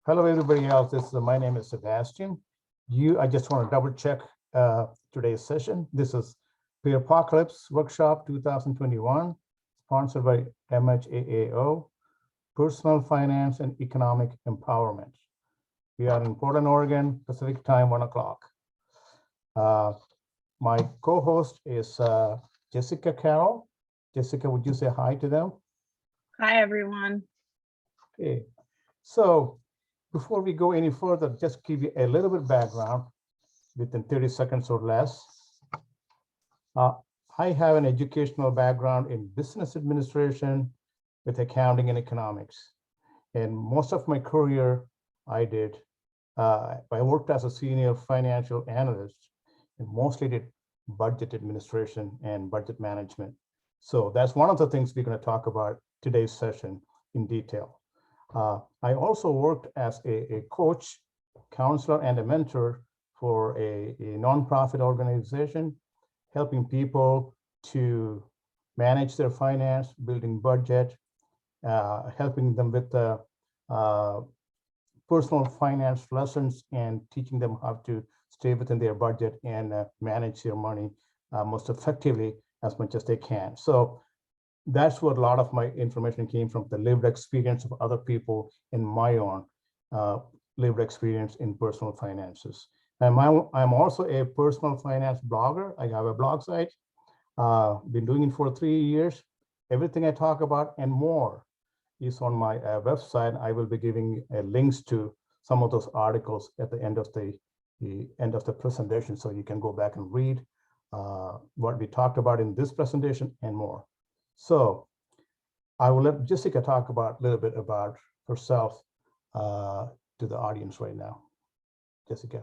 Hello, everybody else. My name is Sebastian. I just want to double check today's session. This is the Apocalypse Workshop 2021, sponsored by MHAAO, Personal Finance and Economic Empowerment. We are in Portland, Oregon, Pacific time, 1 o'clock. My co-host is Jessica Carroll. Jessica, would you say hi to them? Hi, everyone. Okay, so before we go any further, just give you a little bit background within 30 seconds or less. I have an educational background in business administration with accounting and economics. And most of my career, I worked as a senior financial analyst and mostly did budget administration and budget management. So that's one of the things we're going to talk about today's session in detail. I also worked as a coach, counselor, and a mentor for a nonprofit organization, helping people to manage their finance, building budget, helping them with the personal finance lessons and teaching them how to stay within their budget and manage their money most effectively as much as they can. So that's what a lot of my information came from, the lived experience of other people and my own lived experience in personal finances. And I'm also a personal finance blogger. I have a blog site, been doing it for 3 years. Everything I talk about and more is on my website. I will be giving links to some of those articles at the end of the presentation, so you can go back and read what we talked about in this presentation and more. So I will let Jessica talk a little bit about herself to the audience right now. Jessica.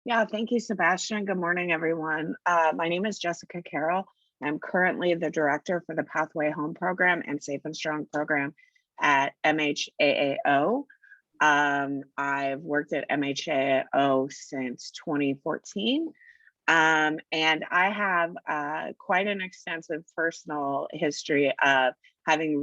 Yeah, thank you, Sebastian. Good morning, everyone. My name is Jessica Carroll. I'm currently the director for the Pathway Home Program and Safe and Strong program at MHAAO. I've worked at MHAAO since 2014. And I have quite an extensive personal history of having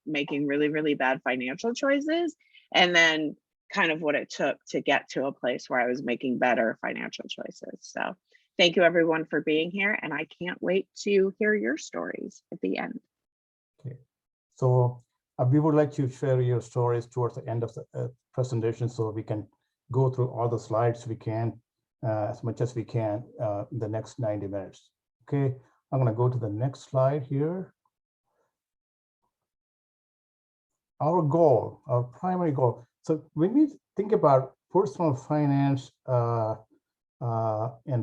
making really bad financial choices, and then kind of what it took to get to a place where I was making better financial choices. So thank you everyone for being here, and I can't wait to hear your stories at the end. Okay, so we would like you to share your stories towards the end of the presentation so we can go through all the slides we can. As much as we can in the next 90 minutes. Okay, I'm going to go to the next slide here. Our goal, our primary goal. So when we think about personal finance and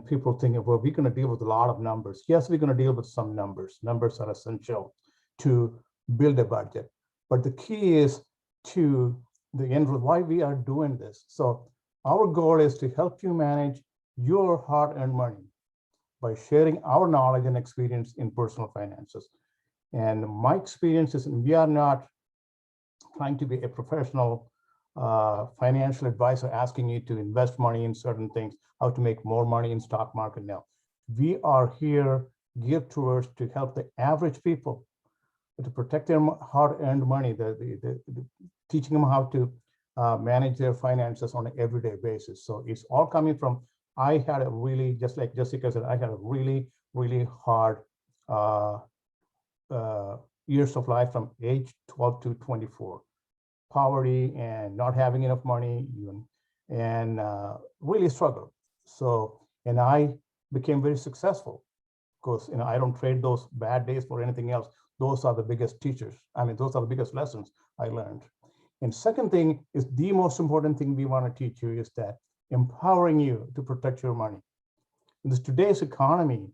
people think, well, we're going to deal with a lot of numbers. Yes, we're going to deal with some numbers. Numbers are essential to build a budget. But the key is to the end result, why we are doing this. So our goal is to help you manage your hard-earned money by sharing our knowledge and experience in personal finances. And my experience is we are not trying to be a professional financial advisor asking you to invest money in certain things, how to make more money in stock market. Now, we are here geared towards to help the average people to protect their hard-earned money, teaching them how to manage their finances on an everyday basis. So it's all coming from, I had a really, just like Jessica said, I had a really hard years of life from age 12 to 24. Poverty and not having enough money, and really struggled. So, and I became very successful because I don't trade those bad days for anything else. Those are the biggest teachers. I mean, those are the biggest lessons I learned. And second thing is the most important thing we want to teach you is that empowering you to protect your money. In this today's economy,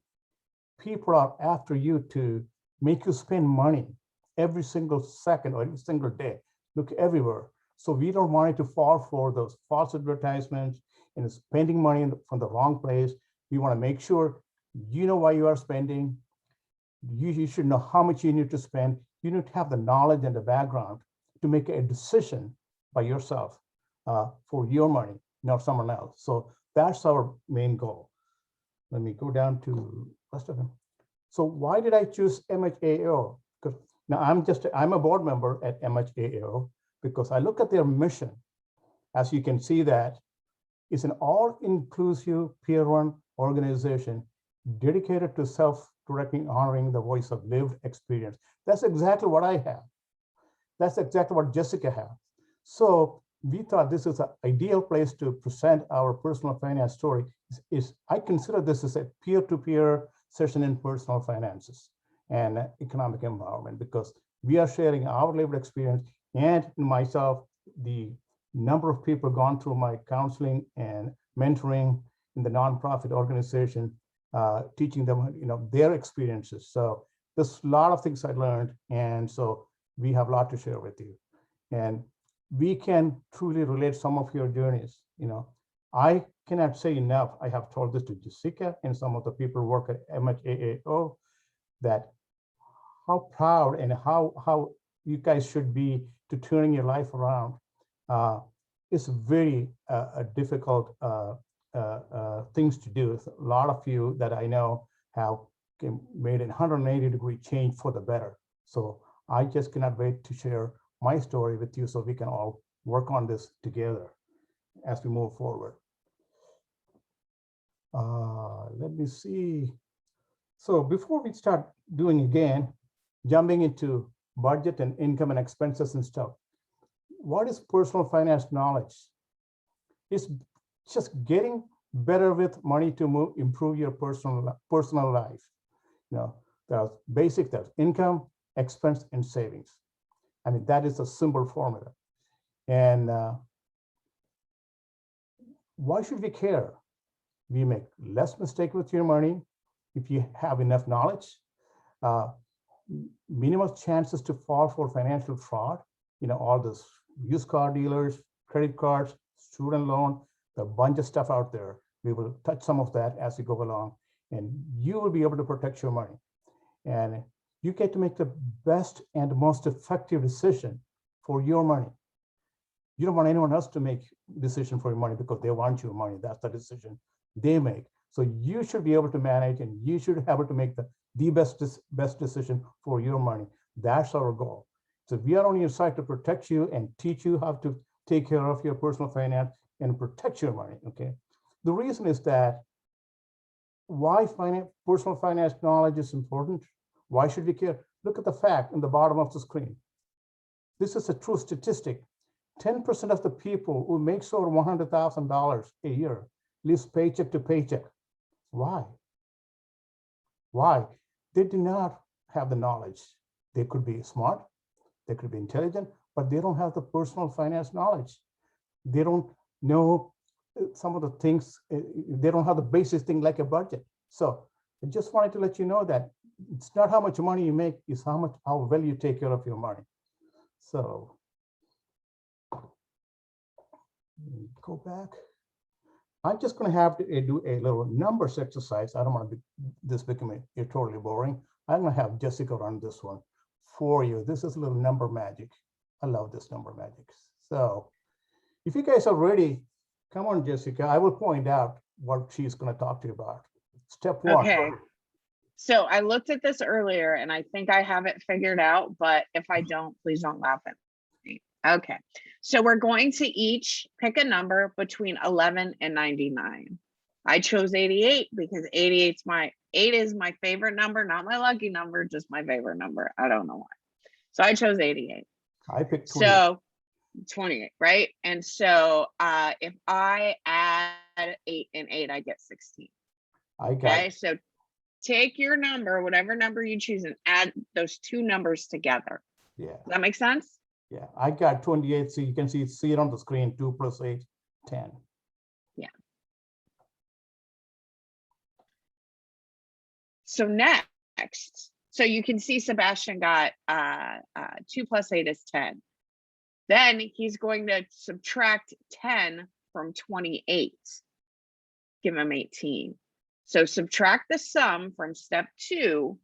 people are after you to make you spend money every single second or every single day. Look everywhere. So we don't want it to fall for those false advertisements and spending money from the wrong place. We want to make sure you know why you are spending. You should know how much you need to spend. You need to have the knowledge and the background to make a decision by yourself for your money, not someone else. So that's our main goal. Let me go down to rest of them. So why did I choose MHAAO? Because now I'm a board member at MHAAO. because I look at their mission, as you can see that, it's an all-inclusive peer-run organization dedicated to self-directing, honoring the voice of lived experience. That's exactly what I have. That's exactly what Jessica has. So we thought this is an ideal place to present our personal finance story. I consider this as a peer-to-peer session in personal finances and economic empowerment, because we are sharing our lived experience, and myself, the number of people gone through my counseling and mentoring in the nonprofit organization, teaching them, their experiences. So there's a lot of things I learned, and so we have a lot to share with you, and we can truly relate some of your journeys. I cannot say enough. I have told this to Jessica and some of the people who work at MHAAO, that how proud and how you guys should be to turning your life around. It's very difficult things to do. A lot of you that I know have made a 180-degree change for the better. So I just cannot wait to share my story with you, so we can all work on this together as we move forward. Let me see. So before we start doing again, jumping into budget and income and expenses and stuff, what is personal finance knowledge? It's just getting better with money to improve your personal life. There's basic, there's income, expense, and savings. I mean, that is a simple formula. And why should we care? We make less mistake with your money if you have enough knowledge. Minimal chances to fall for financial fraud. All those used car dealers, credit cards, student loan, the bunch of stuff out there. We will touch some of that as we go along, and you will be able to protect your money. And you get to make the best and most effective decision for your money. You don't want anyone else to make decision for your money because they want your money. That's the decision they make. So you should be able to manage, and you should be able to make the best decision for your money. That's our goal. So we are on your side to protect you and teach you how to take care of your personal finance and protect your money, okay? The reason is that why personal finance knowledge is important. Why should we care? Look at the fact in the bottom of the screen. This is a true statistic. 10% of the people who makes over $100,000 a year lives paycheck to paycheck. Why? Why? They do not have the knowledge. They could be smart, they could be intelligent, but they don't have the personal finance knowledge. They don't know some of the things. They don't have the basic thing like a budget. So I just wanted to let you know that it's not how much money you make, it's how well you take care of your money. So go back. I'm just going to have to do a little numbers exercise. I don't want this become totally boring. I'm going to have Jessica run this one for you. This is a little number magic. I love this number magic. So if you guys are ready, come on, Jessica. I will point out what she's going to talk to you about. Step one. Okay. So I looked at this earlier and I think I have it figured out, but if I don't, please don't laugh at me. Okay. So we're going to each pick a number between 11 and 99. I chose 88 because 8 is my favorite number, not my lucky number, just my favorite number. I don't know why. So I chose 88. I picked 28. So 28, right? And so if I add 8 and 8, I get 16. Okay, so take your number, whatever number you choose, and add those two numbers together. Yeah. Does that make sense? Yeah, I got 28. So you can see it on the screen. 2 plus 8, 10. Yeah. So next, so you can see Sebastian got 2 plus 8 is 10. Then he's going to subtract 10 from 28. Give him 18. So subtract the sum from step 2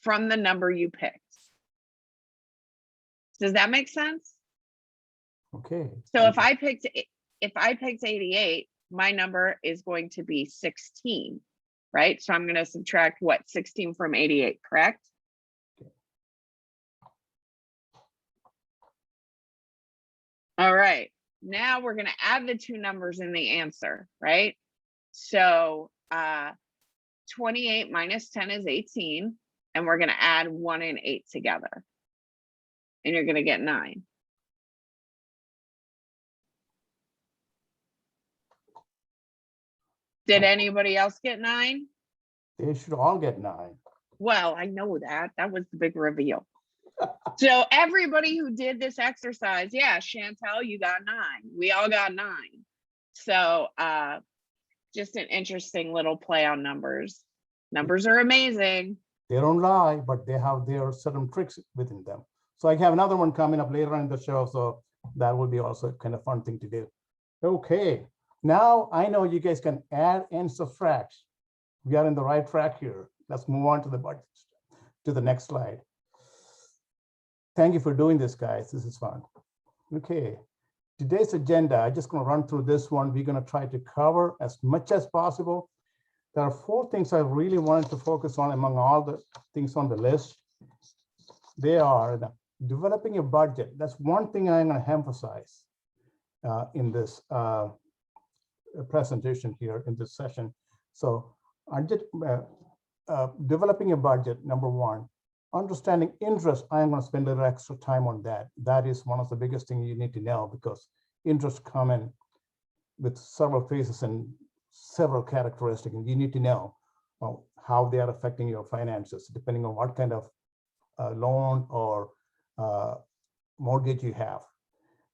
from the number you picked. Does that make sense? Okay. So if I picked 88, my number is going to be 16, right? So I'm going to subtract what? 16 from 88, correct? All right, now we're gonna add the two numbers in the answer, right? So 28 minus 10 is 18, and we're gonna add 1 and 8 together. And you're gonna get 9. Did anybody else get 9? They should all get 9. Well, I know that. That was the big reveal. So everybody who did this exercise, yeah, Chantel, you got 9. We all got 9. So just an interesting little play on numbers. Numbers are amazing. They don't lie, but they have their certain tricks within them. So I have another one coming up later on in the show, so that will be also kind of fun thing to do. Okay, now I know you guys can add and subtract. We are in the right track here. Let's move on to the budget, to the next slide. Thank you for doing this, guys. This is fun. Okay, today's agenda, I'm just going to run through this one. We're going to try to cover as much as possible. There are 4 things I really wanted to focus on among all the things on the list. They are developing a budget. That's one thing I'm going to emphasize in this presentation here in this session. So I did developing a budget, number 1. Understanding interest, I'm going to spend a little extra time on that. That is one of the biggest things you need to know, because interest come in with several phases and several characteristics, and you need to know how they are affecting your finances, depending on what kind of loan or mortgage you have.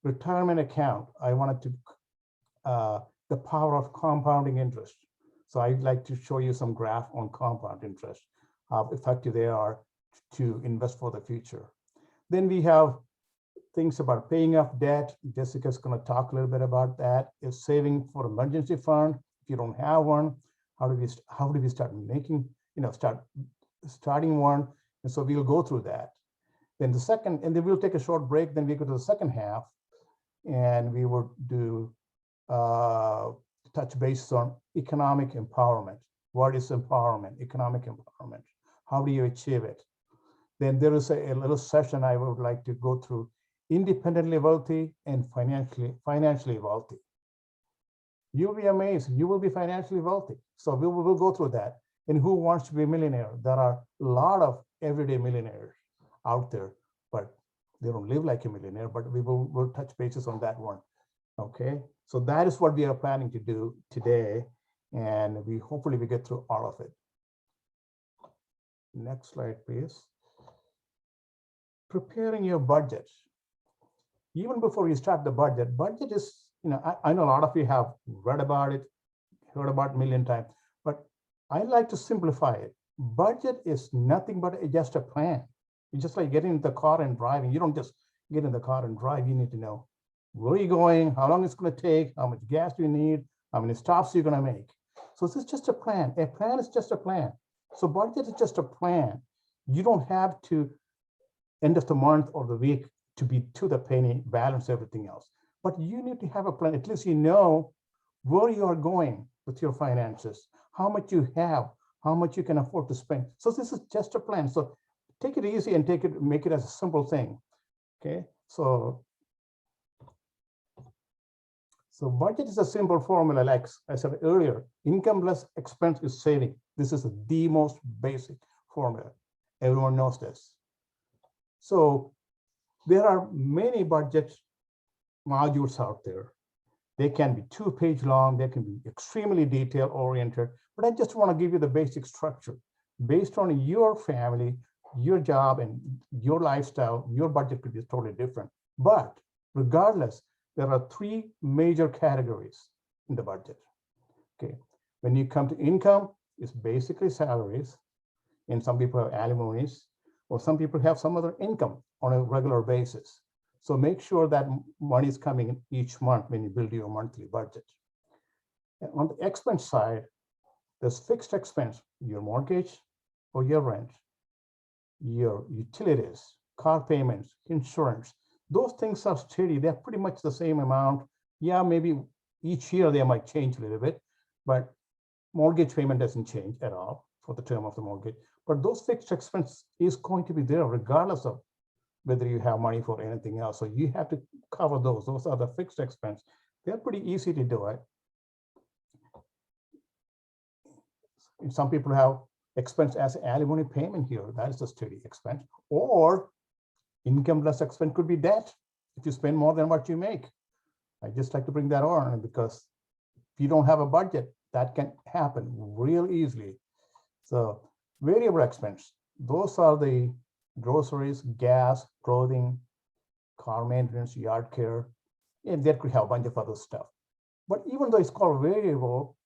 Retirement account, I wanted to, the power of compounding interest. So I'd like to show you some graph on compound interest, how effective they are to invest for the future. Then we have things about paying off debt. Jessica's going to talk a little bit about that. Is saving for emergency fund. If you don't have one, how do we start making, starting one? And so we'll go through that. Then the second, and then we'll take a short break. Then we go to the second half, and we will do touch base on economic empowerment. What is empowerment? Economic empowerment. How do you achieve it? Then there is a little session I would like to go through: independently wealthy and financially wealthy. You'll be amazed. You will be financially wealthy. So we'll go through that. And who wants to be a millionaire? There are a lot of everyday millionaires out there, but they don't live like a millionaire. But we'll touch bases on that one. Okay. So that is what we are planning to do today, and hopefully we get through all of it. Next slide, please. Preparing your budget. Even before you start the budget is, I know a lot of you have read about it, heard about it a million times, but I like to simplify it. Budget is nothing but just a plan. It's just like getting in the car and driving. You don't just get in the car and drive. You need to know where are you going, how long it's going to take, how much gas you need, how many stops you're going to make. So this is just a plan. A plan is just a plan. So budget is just a plan. You don't have to end of the month or the week to be to the penny, balance everything else. But you need to have a plan. At least you know where you are going with your finances, how much you have, how much you can afford to spend. So this is just a plan. So take it easy and make it as a simple thing. Okay. So budget is a simple formula. Like I said earlier, income less expense is saving. This is the most basic formula. Everyone knows this. So there are many budget modules out there. They can be 2-page long. They can be extremely detail oriented, but I just want to give you the basic structure. Based on your family, your job, and your lifestyle, your budget could be totally different. But regardless, there are 3 major categories in the budget. Okay, when you come to income, it's basically salaries, and some people have alimonies, or some people have some other income on a regular basis. So make sure that money is coming in each month when you build your monthly budget. And on the expense side, there's fixed expense, your mortgage or your rent, your utilities, car payments, insurance. Those things are steady. They're pretty much the same amount. Yeah, maybe each year they might change a little bit, but mortgage payment doesn't change at all for the term of the mortgage. But those fixed expense is going to be there regardless of whether you have money for anything else. So you have to cover those. Those are the fixed expense. They're pretty easy to do it. And some people have expense as alimony payment here. That is a steady expense. Or income less expense could be debt if you spend more than what you make. I just like to bring that on because if you don't have a budget, that can happen real easily. So variable expense, those are the groceries, gas, clothing, car maintenance, yard care, and that could have a bunch of other stuff. But even though it's called variable,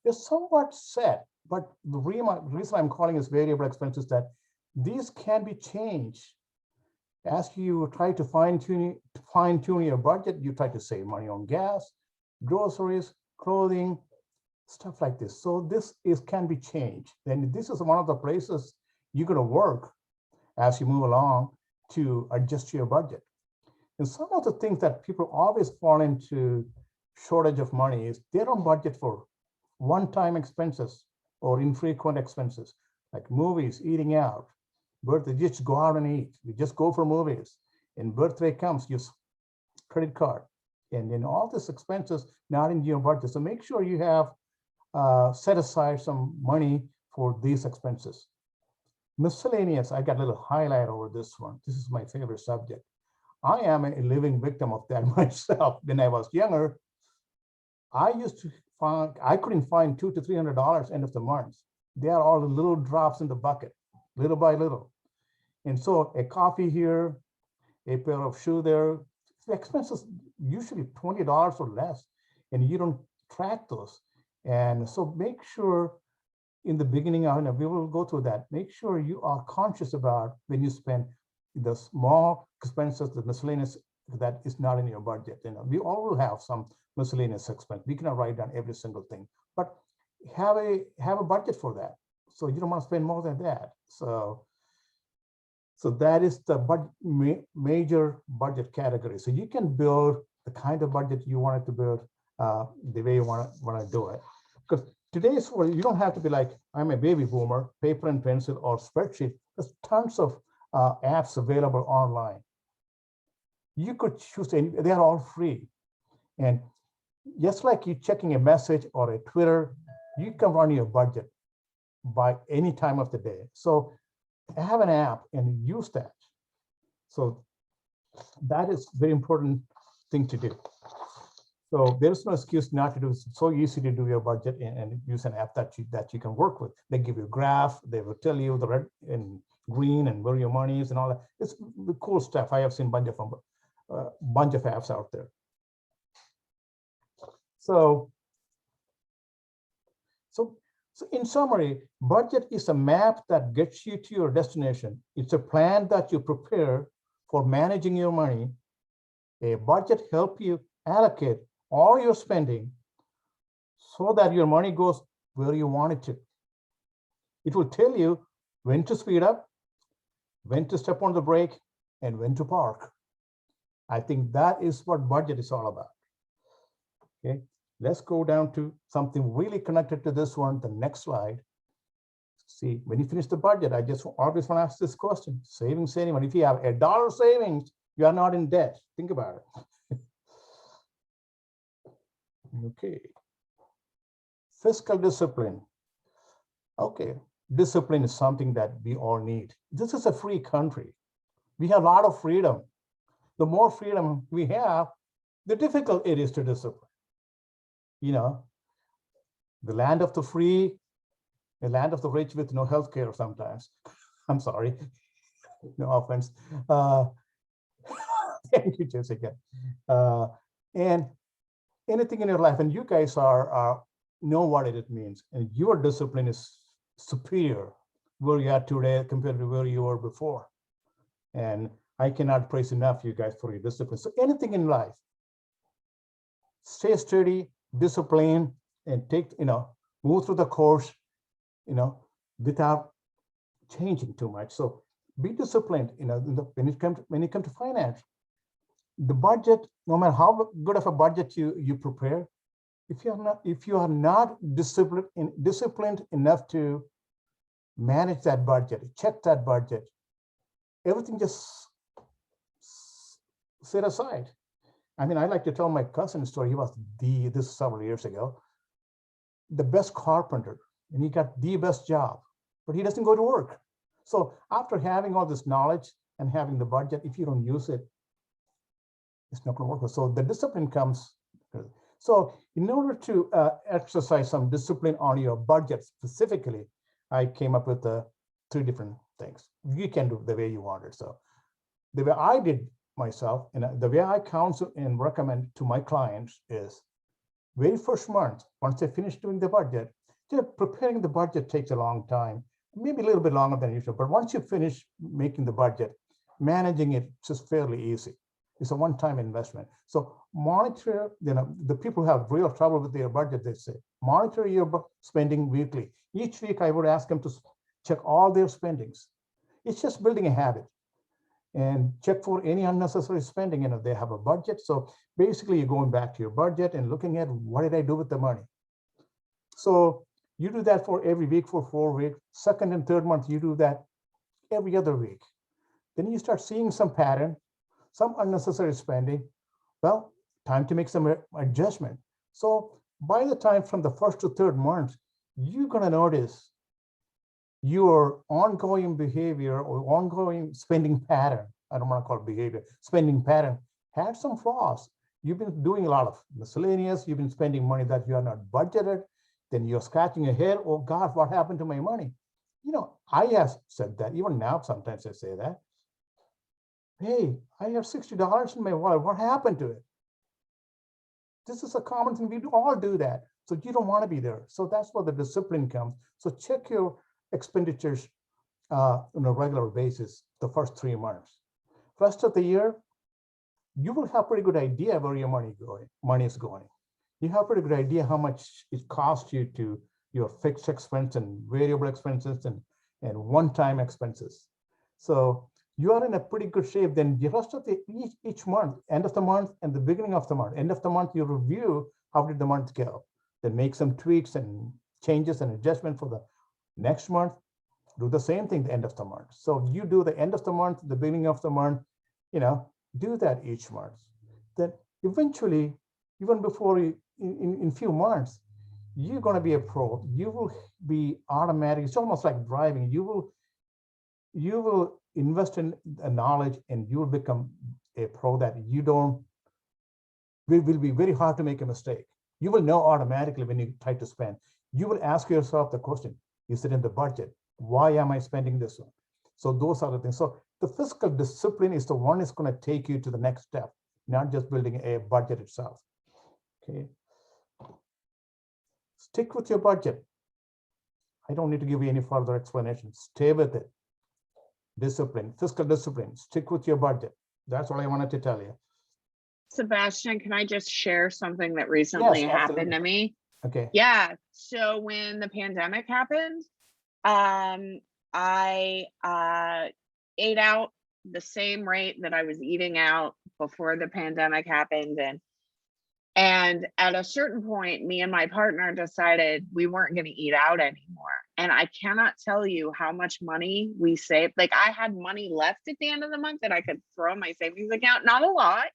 it's somewhat set. But the reason I'm calling this variable expense is that these can be changed. As you try to fine tune your budget, you try to save money on gas, groceries, clothing, stuff like this. So this can be changed. Then this is one of the places you're going to work as you move along to adjust your budget. And some of the things that people always fall into shortage of money is they don't budget for one-time expenses or infrequent expenses like movies, eating out, birthday, just go out and eat. You just go for movies. And birthday comes, use credit card. And then all these expenses not in your budget. So make sure you have set aside some money for these expenses. Miscellaneous, I got a little highlight over this one. This is my favorite subject. I am a living victim of that myself. When I was younger, I couldn't find $200 to $300 end of the month. They are all the little drops in the bucket, little by little. And so a coffee here, a pair of shoes there, the expenses usually $20 or less, and you don't track those. And so make sure in the beginning, we will go through that. Make sure you are conscious about when you spend the small expenses, the miscellaneous that is not in your budget. We all will have some miscellaneous expense. We cannot write down every single thing, but have a budget for that. So you don't want to spend more than that. So that is the major budget category. So you can build the kind of budget you want it to build the way you want to do it. Because today's world, you don't have to be like, I'm a baby boomer, paper and pencil or spreadsheet. There's tons of apps available online. You could choose any, they're all free. And just like you checking a message or a Twitter, you can run your budget by any time of the day. So have an app and use that. So that is very important thing to do. So there's no excuse not to do. It's so easy to do your budget and use an app that you can work with. They give you a graph. They will tell you the red and green and where your money is and all that. It's the cool stuff. I have seen bunch of apps out there. So in summary, budget is a map that gets you to your destination. It's a plan that you prepare for managing your money. A budget helps you allocate all your spending so that your money goes where you want it to. It will tell you when to speed up, when to step on the brake, and when to park. I think that is what budget is all about. Okay, let's go down to something really connected to this one, the next slide. See, when you finish the budget, I just always want to ask this question, savings anyone. If you have $1 savings, you are not in debt. Think about it. Okay. Fiscal discipline. Okay, discipline is something that we all need. This is a free country. We have a lot of freedom. The more freedom we have, the difficult it is to discipline. The land of the free, the land of the rich with no health care sometimes. I'm sorry, no offense. Thank you, Jessica. And anything in your life, and you guys know what it means, and your discipline is superior where you are today compared to where you were before. And I cannot praise enough you guys for your discipline. So anything in life, stay steady, discipline, and move through the course, without changing too much. So be disciplined, when it comes to finance. The budget, no matter how good of a budget you prepare, if you are not disciplined enough to manage that budget, check that budget, everything just set aside. I mean, I like to tell my cousin story. He was this several years ago, the best carpenter, and he got the best job, but he doesn't go to work. So after having all this knowledge and having the budget, if you don't use it, it's not going to work. So the discipline comes. So in order to exercise some discipline on your budget specifically, I came up with three different things. You can do the way you want it. So the way I did myself, and the way I counsel and recommend to my clients is very first month, once they finish doing the budget, preparing the budget takes a long time, maybe a little bit longer than usual, but once you finish making the budget, managing it is just fairly easy. It's a one-time investment. So monitor, the people who have real trouble with their budget, they say, monitor your spending weekly. Each week I would ask them to check all their spendings. It's just building a habit. And check for any unnecessary spending. They have a budget. So basically you're going back to your budget and looking at what did I do with the money? So you do that for every week for 4 weeks. Second and third month, you do that every other week. Then you start seeing some pattern, some unnecessary spending. Well, time to make some adjustment. So by the time from the first to third month, you're going to notice your ongoing behavior or ongoing spending pattern, I don't want to call it behavior, spending pattern, had some flaws. You've been doing a lot of miscellaneous, you've been spending money that you are not budgeted, then you're scratching your head, oh God, what happened to my money? I have said that, even now sometimes I say that. Hey, I have $60 in my wallet, what happened to it? This is a common thing, we all do that. So you don't want to be there. So that's where the discipline comes. So check your expenditures on a regular basis the first 3 months. Rest of the year, you will have a pretty good idea where your money is going. You have a pretty good idea how much it costs you to your fixed expense and variable expenses and one-time expenses. So you are in a pretty good shape. Then the rest of each month, end of the month and the beginning of the month, end of the month, you review how did the month go. Then make some tweaks and changes and adjustment for the next month, do the same thing the end of the month. So you do the end of the month, the beginning of the month, do that each month. Then eventually, even before in few months, you're going to be a pro. You will be automatic. It's almost like driving. You will invest in the knowledge and you will become a pro that will be very hard to make a mistake. You will know automatically when you try to spend. You will ask yourself the question, is it in the budget? Why am I spending this one? So those are the things. So the fiscal discipline is the one that's going to take you to the next step, not just building a budget itself. Okay. Stick with your budget. I don't need to give you any further explanation. Stay with it. Discipline, fiscal discipline, stick with your budget. That's what I wanted to tell you. Sebastian, can I just share something that recently happened to me? Okay. Yeah. So when the pandemic happened, I ate out the same rate that I was eating out before the pandemic happened. And at a certain point, me and my partner decided we weren't going to eat out anymore. And I cannot tell you how much money we saved. Like I had money left at the end of the month that I could throw in my savings account. Not a lot,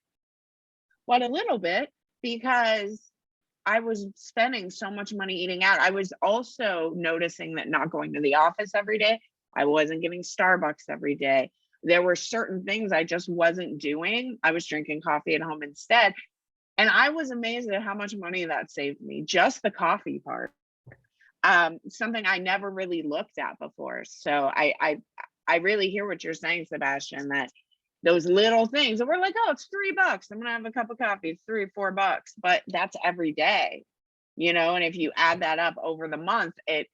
but a little bit, because I was spending so much money eating out. I was also noticing that not going to the office every day, I wasn't getting Starbucks every day. There were certain things I just wasn't doing. I was drinking coffee at home instead. And I was amazed at how much money that saved me, just the coffee part. Something I never really looked at before. So I really hear what you're saying, Sebastian, that those little things, and we're like, oh, it's $3. I'm gonna have a cup of coffee, it's $3 or $4, but that's every day, and if you add that up over the month, it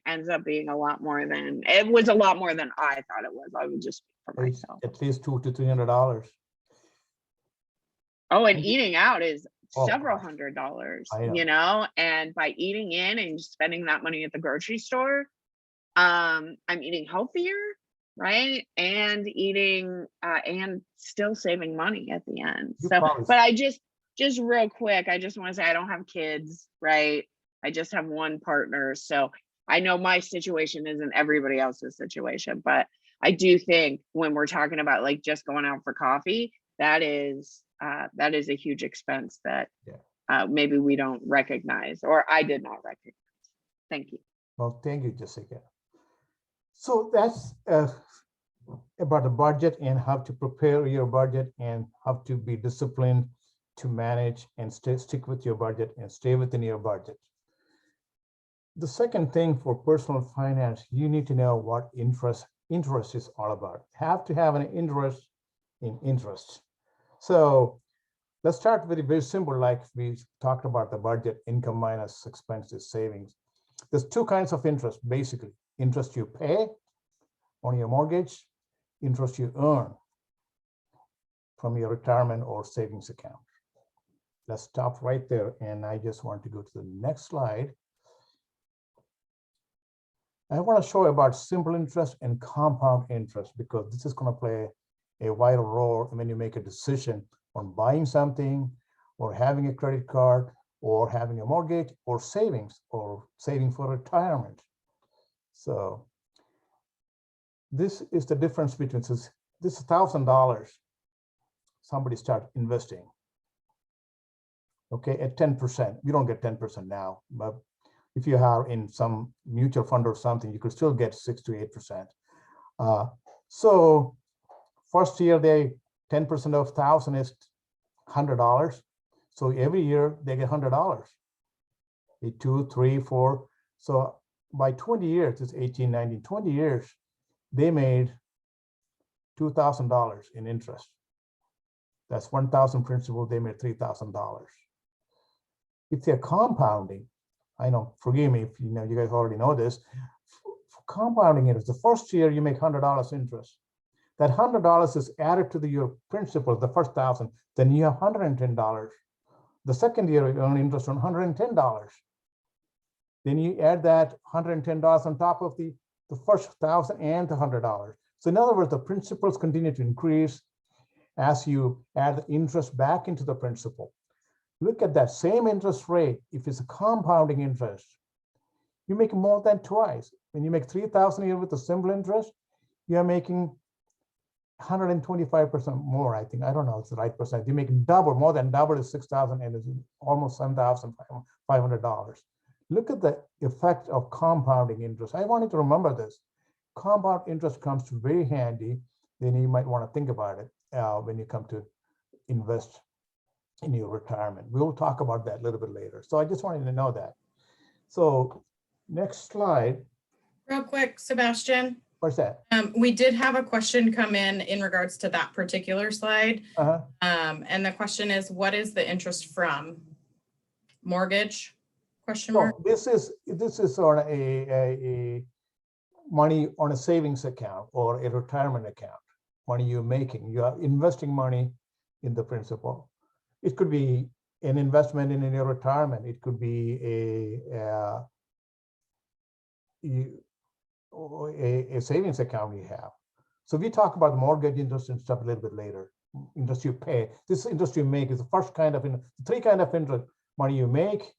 ends up being a lot more than I thought it was. I would just speak for myself. At least $200 to $300. Oh, and eating out is several gosh. $100s, and by eating in and spending that money at the grocery store, I'm eating healthier, right? And eating and still saving money at the end. But I just real quick, I just want to say I don't have kids, right? I just have one partner. So I know my situation isn't everybody else's situation, but I do think when we're talking about like just going out for coffee, that is a huge expense that Yeah. maybe we don't recognize, or I did not recognize. Thank you. Well, thank you, Jessica. So that's about the budget and how to prepare your budget and how to be disciplined to manage and stick with your budget and stay within your budget. The second thing for personal finance, you need to know what interest is all about. Have to have an interest in interest. So let's start with very simple, like we talked about the budget, income minus expenses, savings. There's two kinds of interest, basically. Interest you pay on your mortgage, interest you earn from your retirement or savings account. Let's stop right there. And I just want to go to the next slide. I want to show about simple interest and compound interest, because this is going to play a vital role when you make a decision on buying something or having a credit card or having a mortgage or saving for retirement. So this is the difference between this is $1,000. Somebody start investing. Okay, at 10%. We don't get 10% now, but if you have in some mutual fund or something, you could still get 6 to 8%. So first year, 10% of 1,000 is $100. So every year they get $100. 2, 3, 4. So by 20 years, it's 18, 19, 20 years, they made $2,000 in interest. That's 1,000 principal, they made $3,000. If they're compounding, I know, forgive me if you guys already know this, compounding it is the first year you make $100 interest. That $100 is added to your principal, the first 1,000, then you have $110. The second year you earn interest on $110. Then you add that $110 on top of the first 1,000 and the $100. So in other words, the principals continue to increase as you add the interest back into the principal. Look at that same interest rate. If it's a compounding interest, you make more than twice. When you make $3,000 a year with a simple interest, you're making 125% more, I think. I don't know if it's the right percent. You make double, more than double is 6,000 and it's almost $7,500. Look at the effect of compounding interest. I wanted to remember this. Compound interest comes to very handy. Then you might want to think about it when you come to invest in your retirement. We'll talk about that a little bit later. So I just wanted to know that. So next slide. Real quick, Sebastian. What's that? We did have a question come in regards to that particular slide. And the question is, what is the interest from? Mortgage? Question mark. So this is on a money on a savings account or a retirement account. Money you're making. You are investing money in the principal. It could be an investment in your retirement. It could be a savings account you have. So we talk about mortgage interest and stuff a little bit later. Interest you pay. This interest you make is the first kind of three kind of interest. Money you make.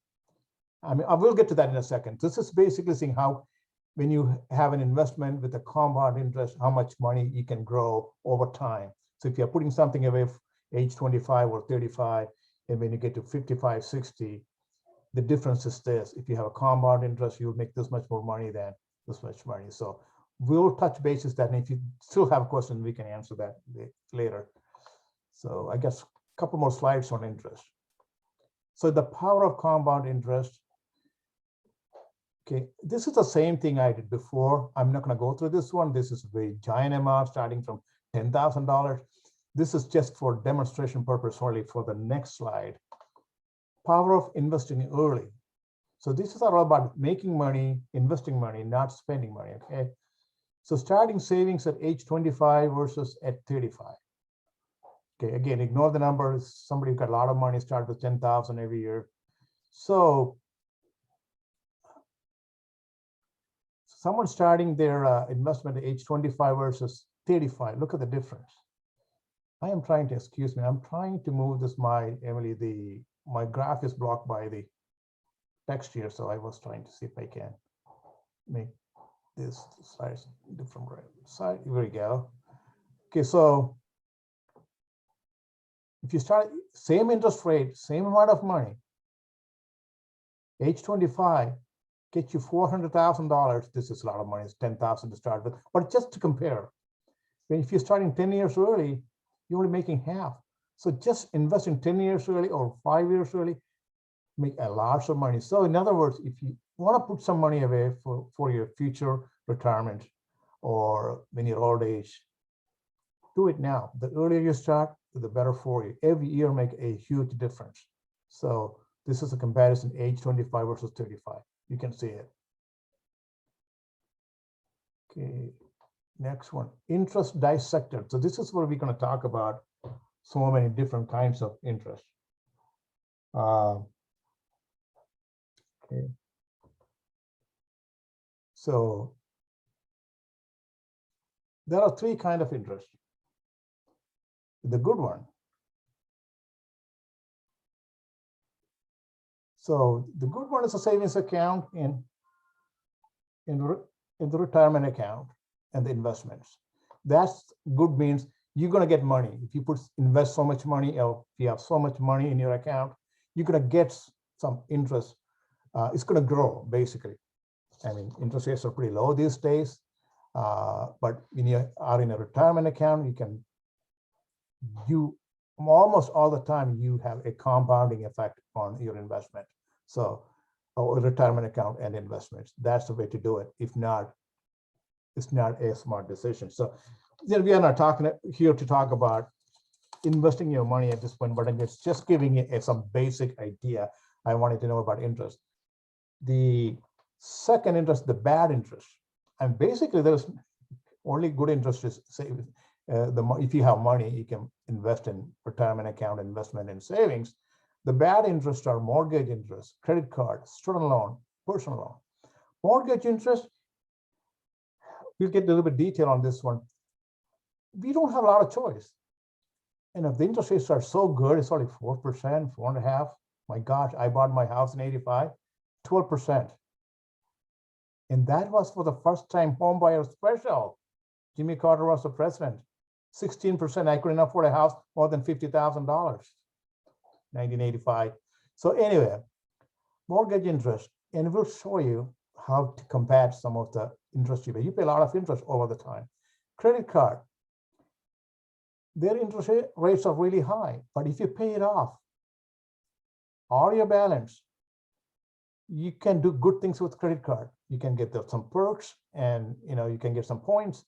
I mean, I will get to that in a second. This is basically seeing how, when you have an investment with a compound interest, how much money you can grow over time. So if you're putting something away age 25 or 35, and when you get to 55, 60, the difference is this. If you have a compound interest, you'll make this much more money than this much money. So we'll touch bases that, and if you still have a question, we can answer that later. So I guess a couple more slides on interest. So the power of compound interest. Okay, this is the same thing I did before. I'm not going to go through this one. This is a very giant amount starting from $10,000. This is just for demonstration purpose only for the next slide. Power of investing early. So this is all about making money, investing money, not spending money, okay? So starting savings at age 25 versus at 35. Okay, again, ignore the numbers. Somebody who got a lot of money, start with 10,000 every year. So someone starting their investment at age 25 versus 35, look at the difference. I am trying to, excuse me, I'm trying to move this, Emily, my graph is blocked by the text here, so I was trying to see if I can make this size different side. Here we go. Okay, so If you start same interest rate, same amount of money, age 25, get you $400,000. This is a lot of money. It's 10,000 to start with, but just to compare, if you're starting 10 years early, you're only making half. So just invest in 10 years early or 5 years early, make a lot of money. So in other words, if you want to put some money away for your future retirement or when you're old age, do it now. The earlier you start, the better for you. Every year make a huge difference. So this is a comparison, age 25 versus 35. You can see it. Okay, next one, interest dissected. So this is where we're going to talk about so many different kinds of interest. Okay. So there are three kinds of interest. The good one. So the good one is a savings account in the retirement account and the investments. That's good means you're going to get money. If you invest so much money, or if you have so much money in your account, you're going to get some interest. It's going to grow, basically. I mean, interest rates are pretty low these days, but when you are in a retirement account, you almost all the time you have a compounding effect on your investment. So, a retirement account and investments, that's the way to do it. If not, it's not a smart decision. So then we are not here to talk about investing your money at this point, but I'm just giving you some basic idea. I wanted to know about interest. The second interest, the bad interest, and basically there's only good interest is saving. If you have money, you can invest in retirement account, investment and savings. The bad interest are mortgage interest, credit card, student loan, personal loan. Mortgage interest, we'll get a little bit detail on this one. We don't have a lot of choice. And if the interest rates are so good, it's only 4%, 4.5%. My gosh, I bought my house in 85, 12%. And that was for the first time home buyer special. Jimmy Carter was the president. 16%, I couldn't afford a house more than $50,000, 1985. So anyway, mortgage interest, and we'll show you how to compare some of the interest you pay. You pay a lot of interest over the time. Credit card, their interest rates are really high, but if you pay it off, all your balance, you can do good things with credit card. You can get some perks, and you can get some points,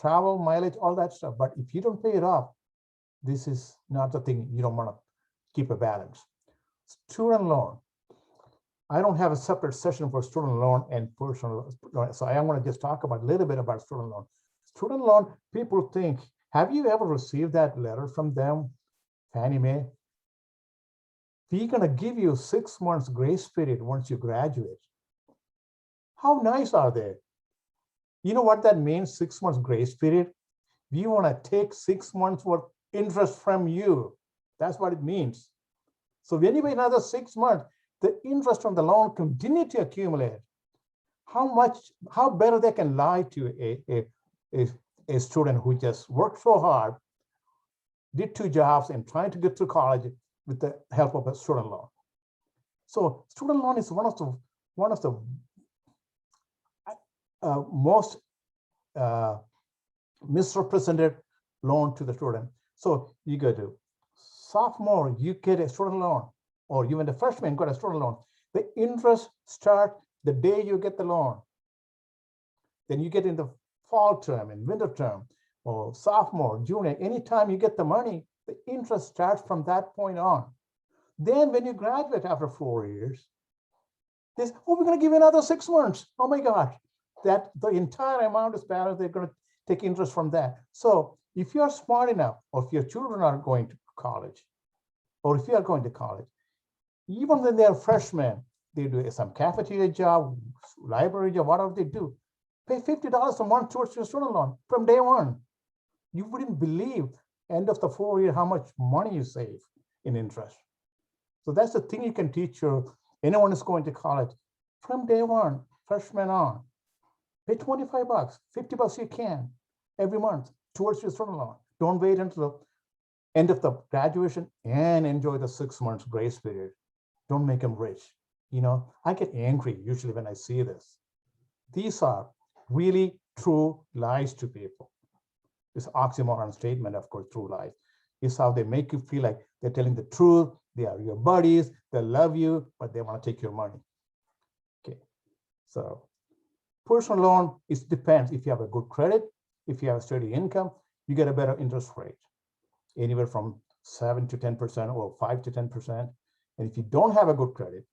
travel, mileage, all that stuff. But if you don't pay it off, this is not the thing. You don't want to keep a balance. Student loan. I don't have a separate session for student loan and personal loan, so I am going to just talk about a little bit about student loan. Student loan, people think, have you ever received that letter from them, Fannie Mae? We're going to give you 6 months grace period once you graduate. How nice are they? You know what that means, 6 months grace period? We want to take 6 months worth interest from you. That's what it means. So when you wait another 6 months, the interest from the loan continue to accumulate. How better they can lie to a student who just worked so hard, did 2 jobs and trying to get through college with the help of a student loan. So student loan is one of the most misrepresented loan to the student. So you go to sophomore, you get a student loan, or even the freshman got a student loan. The interest start the day you get the loan. Then you get in the fall term and winter term, or sophomore, junior, anytime you get the money, the interest starts from that point on. Then when you graduate after 4 years, they say, oh, we're going to give you another 6 months. Oh my gosh, that the entire amount is balanced. They're going to take interest from that. So if you're smart enough, or if your children are going to college, or if you are going to college, even when they're freshmen, they do some cafeteria job, library job, whatever they do, pay $50 a month towards your student loan from day one. You wouldn't believe end of the 4 year how much money you save in interest. So that's the thing you can teach anyone who's going to college from day one, freshman on. Pay $25, $50 you can every month towards your student loan. Don't wait until end of the graduation and enjoy the 6 months grace period. Don't make them rich. I get angry usually when I see this. These are really true lies to people. This oxymoron statement, of course, true lies, is how they make you feel like they're telling the truth. They are your buddies. They love you, but they want to take your money. Okay, so personal loan, it depends. If you have a good credit, if you have a steady income, you get a better interest rate, anywhere from 7 to 10% or 5 to 10%. And if you don't have a good credit,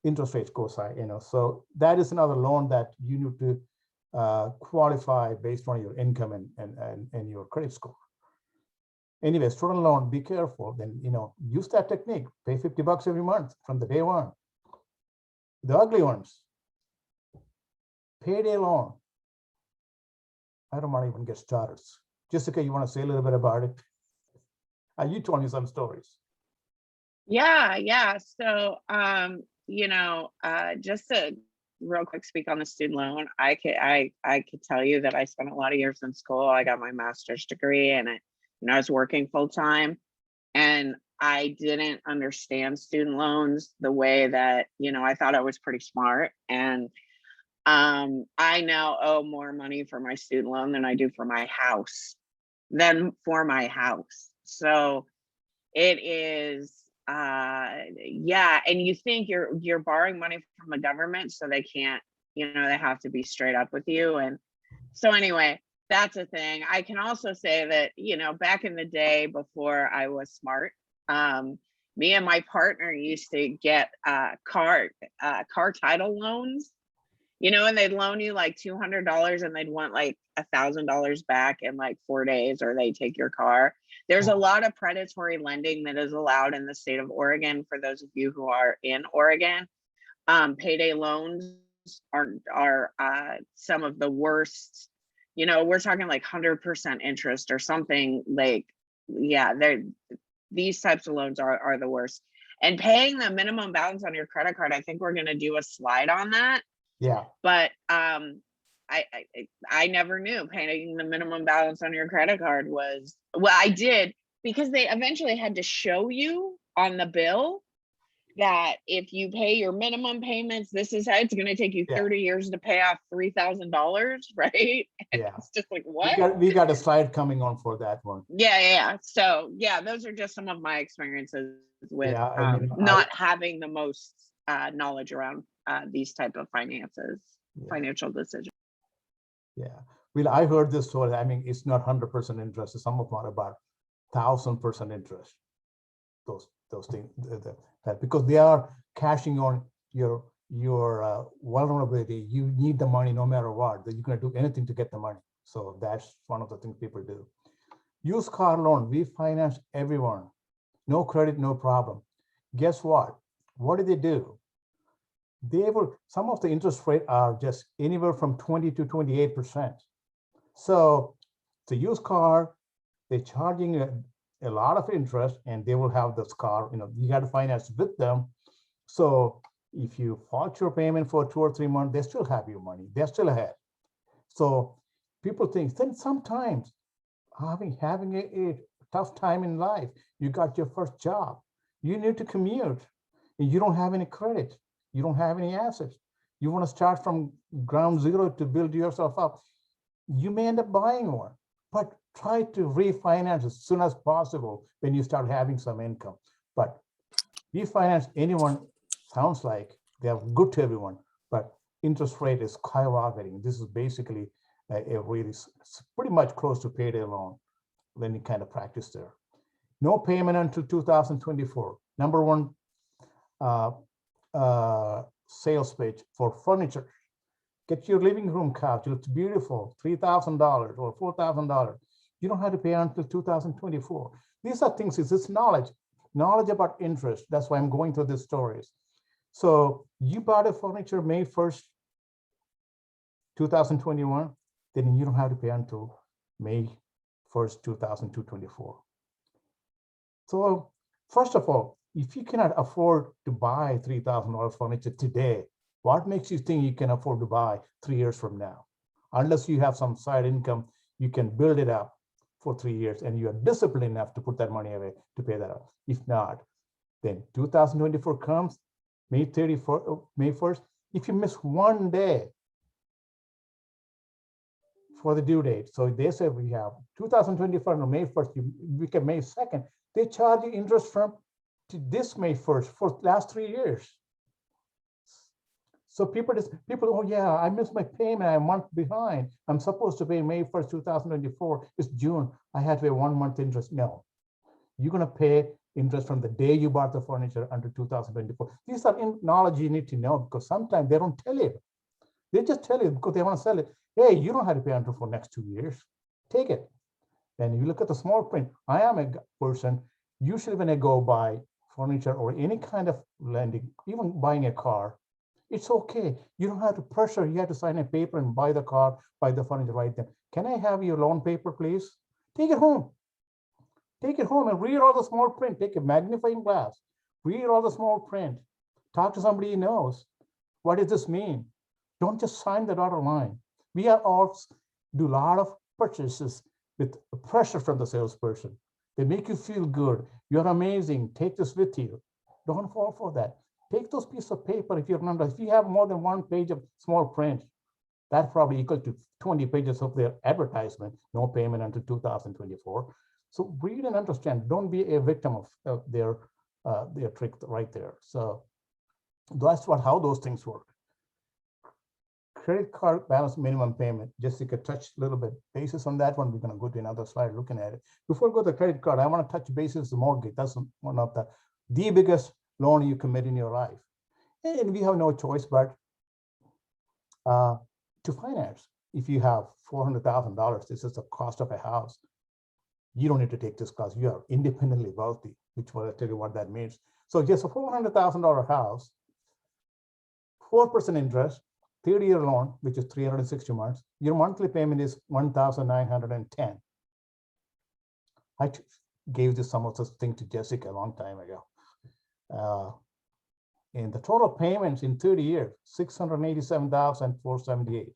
interest rates go high. So that is another loan that you need to qualify based on your income and your credit score. Anyway, student loan, be careful. Then use that technique. Pay $50 every month from the day one. The ugly ones, payday loan. I don't want to even get started. Jessica, you want to say a little bit about it? You told me some stories. Yeah. So, just to real quick speak on the student loan, I could tell you that I spent a lot of years in school. I got my master's degree and I was working full time, and I didn't understand student loans the way that, I thought I was pretty smart. And I now owe more money for my student loan than I do for my house, So it is, and you think you're borrowing money from the government, so they can't, they have to be straight up with you. And so anyway, that's a thing. I can also say that, back in the day before I was smart, me and my partner used to get car title loans, and they'd loan you like $200 and they'd want like $1,000 back in like 4 days, or they take your car. There's a lot of predatory lending that is allowed in the state of Oregon. For those of you who are in Oregon, payday loans are some of the worst. We're talking like 100% interest or something. Like, yeah, these types of loans are the worst. And paying the minimum balance on your credit card, I think we're going to do a slide on that. Yeah. But I never knew paying the minimum balance on your credit card was, well, I did, because they eventually had to show you on the bill that if you pay your minimum payments, this is how it's going to take you 30 years to pay off $3,000, right? And it's just like, what? We got a slide coming on for that one. Yeah. So yeah, those are just some of my experiences with not having the most knowledge around these type of financial decisions. Yeah, well, I heard this story. I mean, it's not 100% interest. Some of them are about 1,000% interest. Those things, that because they are cashing on your vulnerability. You need the money no matter what. That you're going to do anything to get the money. So that's one of the things people do. Used car loan. We finance everyone. No credit, no problem. Guess what? What do? Some of the interest rate are just anywhere from 20 to 28%. So the used car, they're charging a lot of interest, and they will have this car, you got to finance with them. So if you fault your payment for 2 or 3 months, they still have your money. They're still ahead. So people think, then sometimes having a tough time in life, you got your first job, you need to commute, and you don't have any credit. You don't have any assets. You want to start from ground zero to build yourself up. You may end up buying one, but try to refinance as soon as possible when you start having some income. But refinance anyone sounds like they are good to everyone, but interest rate is skyrocketing. This is basically pretty much close to payday loan when you kind of practice there. No payment until 2024. Number one, sales page for furniture. Get your living room couch. It looks beautiful. $3,000 or $4,000. You don't have to pay until 2024. These are things. It's knowledge about interest. That's why I'm going through these stories. So you bought a furniture May 1st, 2021. Then you don't have to pay until May 1st, 2024. So first of all, if you cannot afford to buy $3,000 furniture today, what makes you think you can afford to buy 3 years from now? Unless you have some side income, you can build it up for 3 years and you are disciplined enough to put that money away to pay that off. If not, then 2024 comes, May 1st. If you miss one day for the due date, so they say we have 2024 on May 1st, you become May 2nd, they charge you interest from to this May 1st for last 3 years. So people, oh yeah, I missed my payment, I'm a month behind. I'm supposed to pay May 1st, 2024. It's June, I had to pay 1 month interest. No, you're gonna pay interest from the day you bought the furniture until 2024. These are knowledge you need to know, because sometimes they don't tell you. They just tell you because they want to sell it. Hey, you don't have to pay until for next 2 years. Take it. And you look at the small print. I am a person, usually when I go buy furniture or any kind of lending, even buying a car, it's okay. You don't have to pressure. You have to sign a paper and buy the car, buy the furniture right then. Can I have your loan paper, please? Take it home. Take it home and read all the small print. Take a magnifying glass. Read all the small print. Talk to somebody who knows. What does this mean? Don't just sign the dotted line. We are all do a lot of purchases with pressure from the salesperson. They make you feel good. You're amazing. Take this with you. Don't fall for that. Take those pieces of paper if you remember. If you have more than 1 page of small print, that's probably equal to 20 pages of their advertisement. No payment until 2024. So read and understand. Don't be a victim of their trick right there. So that's how those things work. Credit card balance minimum payment. Jessica touched a little bit basis on that one. We're going to go to another slide looking at it. Before we go to the credit card, I want to touch basis the mortgage. That's one of the biggest loan you commit in your life. And we have no choice but to finance. If you have $400,000, this is the cost of a house. You don't need to take this class. You are independently wealthy, which will tell you what that means. So just a $400,000 house, 4% interest, 30-year loan, which is 360 months. Your monthly payment is $1,910. I gave this some of this thing to Jessica a long time ago. And the total payments in 30 years, $687,478.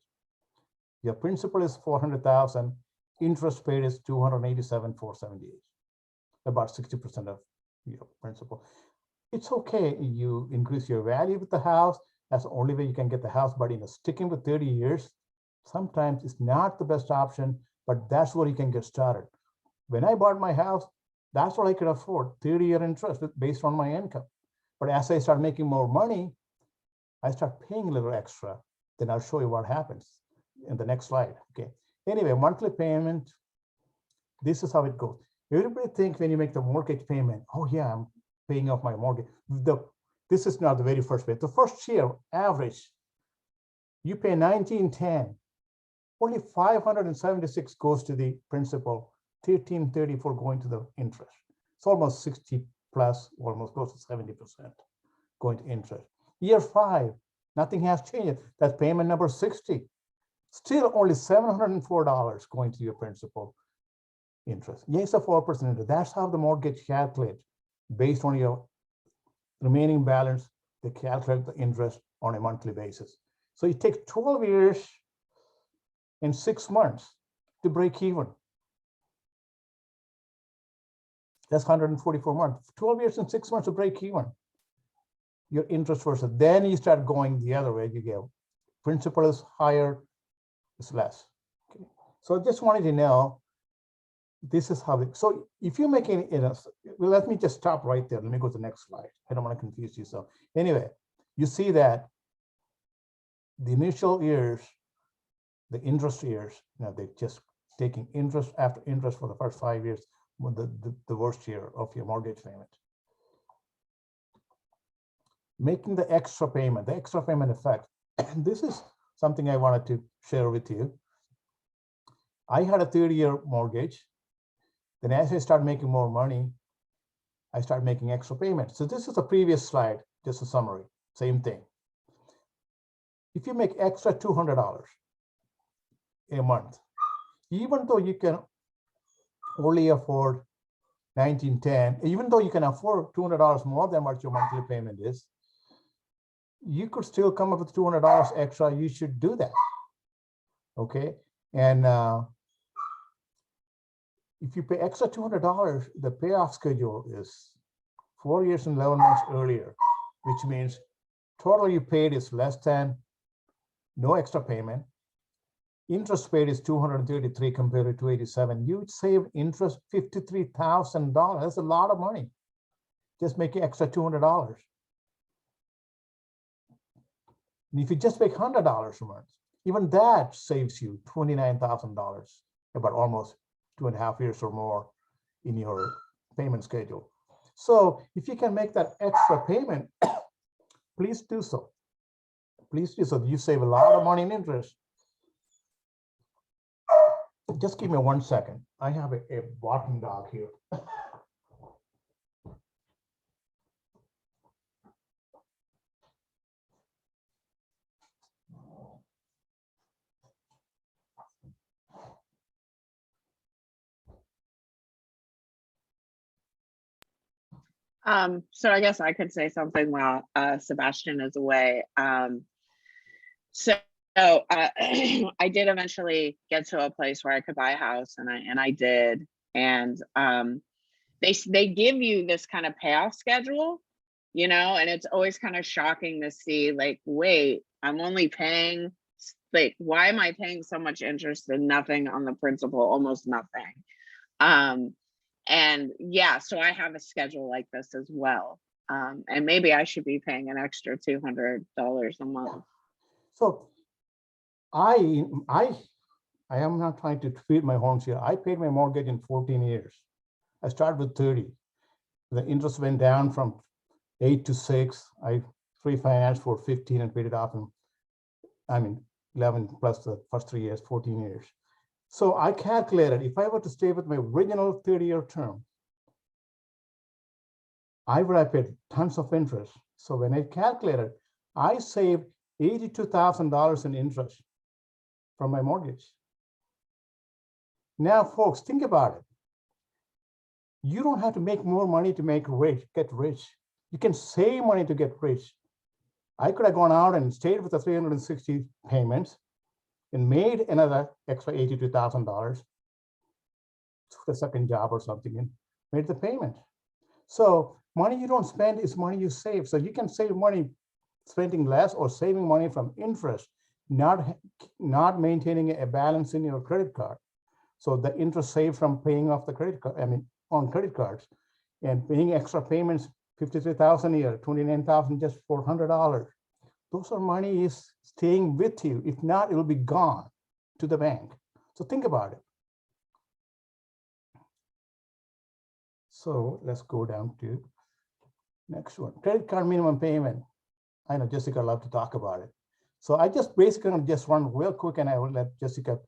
Your principal is $400,000. Interest paid is $287,478. About 60% of your principal. It's okay. You increase your value with the house. That's the only way you can get the house. But sticking with 30 years, sometimes it's not the best option. But that's where you can get started. When I bought my house, that's what I could afford, 30-year interest based on my income. But as I start making more money, I start paying a little extra. Then I'll show you what happens in the next slide. Okay. Anyway, monthly payment, this is how it goes. Everybody thinks when you make the mortgage payment, oh yeah, I'm paying off my mortgage. This is not the very first pay. The first year average, you pay $1,910. Only $576 goes to the principal, $1,334 going to the interest. It's almost 60 plus, almost close to 70% going to interest. Year 5, nothing has changed. That's payment number 60. Still only $704 going to your principal interest. Yes, a 4% interest. That's how the mortgage calculates based on your remaining balance. They calculate the interest on a monthly basis. So it takes 12 years and 6 months to break even. That's 144 months. 12 years and 6 months to break even. Your interest versus then you start going the other way. You go principal is higher, it's less. Okay. So I just wanted to know this is how it, so if you're making it, well, let me just stop right there. Let me go to the next slide. I don't want to confuse you. So anyway, you see that the initial years, the interest years, they're just taking interest after interest for the first 5 years, with the worst year of your mortgage payment. Making the extra payment effect. This is something I wanted to share with you. I had a 30-year mortgage. Then as I start making more money, I start making extra payments. So this is the previous slide, just a summary, same thing. If you make extra $200 a month, even though you can only afford $1,910, even though you can afford $200 more than what your monthly payment is, you could still come up with $200 extra. You should do that. Okay. And if you pay extra $200, the payoff schedule is 4 years and 11 months earlier, which means total you paid is less than no extra payment. Interest paid is 233 compared to 287. You saved interest $53,000. That's a lot of money. Just making extra $200. And if you just make $100 a month, even that saves you $29,000, about almost 2.5 years or more in your payment schedule. So if you can make that extra payment, please do so. Please do so. You save a lot of money in interest. Just give me 1 second. I have a barking dog here. So I guess I could say something while Sebastian is away. So I did eventually get to a place where I could buy a house, and I did. And they give you this kind of payoff schedule, you know, and it's always kind of shocking to see, like, wait, I'm only paying, like, why am I paying so much interest and nothing on the principal, almost nothing. And yeah, so I have a schedule like this as well. And maybe I should be paying an extra $200 a month. So I am not trying to tweet my horns here. I paid my mortgage in 14 years. I started with 30. The interest went down from 8 to 6. I refinanced for 15 and paid it off in, 11 plus the first 3 years, 14 years. So I calculated if I were to stay with my original 30-year term, I would have paid tons of interest. So when I calculated, I saved $82,000 in interest from my mortgage. Now, folks, think about it. You don't have to make more money to get rich. You can save money to get rich. I could have gone out and stayed with the 360 payments and made another extra $82,000 the second job or something and made the payment. So money you don't spend is money you save. So you can save money spending less or saving money from interest, not maintaining a balance in your credit card. So the interest saved from paying off the credit card, on credit cards, and paying extra payments, $53,000 a year, $29,000 just for $100. Those are money is staying with you. If not, it will be gone to the bank. So think about it. So let's go down to next one. Credit card minimum payment. I know Jessica loves to talk about it. So I just basically just run real quick, and I will let Jessica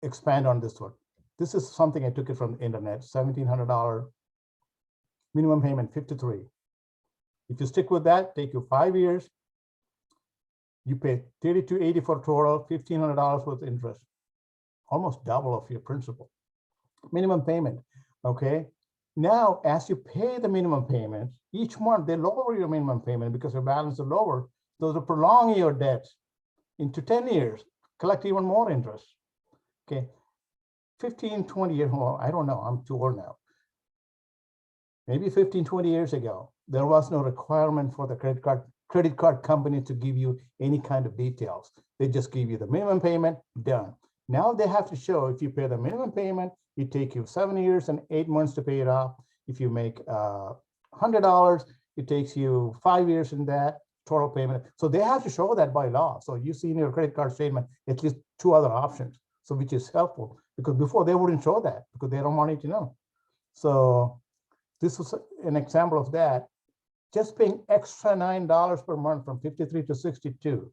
expand on this one. This is something I took it from the internet, $1,700 minimum payment, 53. If you stick with that, take you 5 years. You pay $32.84 total, $1,500 worth of interest, almost double of your principal. Minimum payment, okay? Now, as you pay the minimum payment, each month they lower your minimum payment because your balance is lower. Those are prolonging your debt into 10 years, collect even more interest, okay? 15, 20 years, well, I don't know, I'm too old now. Maybe 15, 20 years ago, there was no requirement for the credit card company to give you any kind of details. They just give you the minimum payment, done. Now they have to show if you pay the minimum payment, it takes you 7 years and 8 months to pay it off. If you make $100, it takes you 5 years in that total payment. So they have to show that by law. So you see in your credit card statement, at least 2 other options. So which is helpful because before they wouldn't show that because they don't want you to know. So this was an example of that. Just paying extra $9 per month from 53 to 62,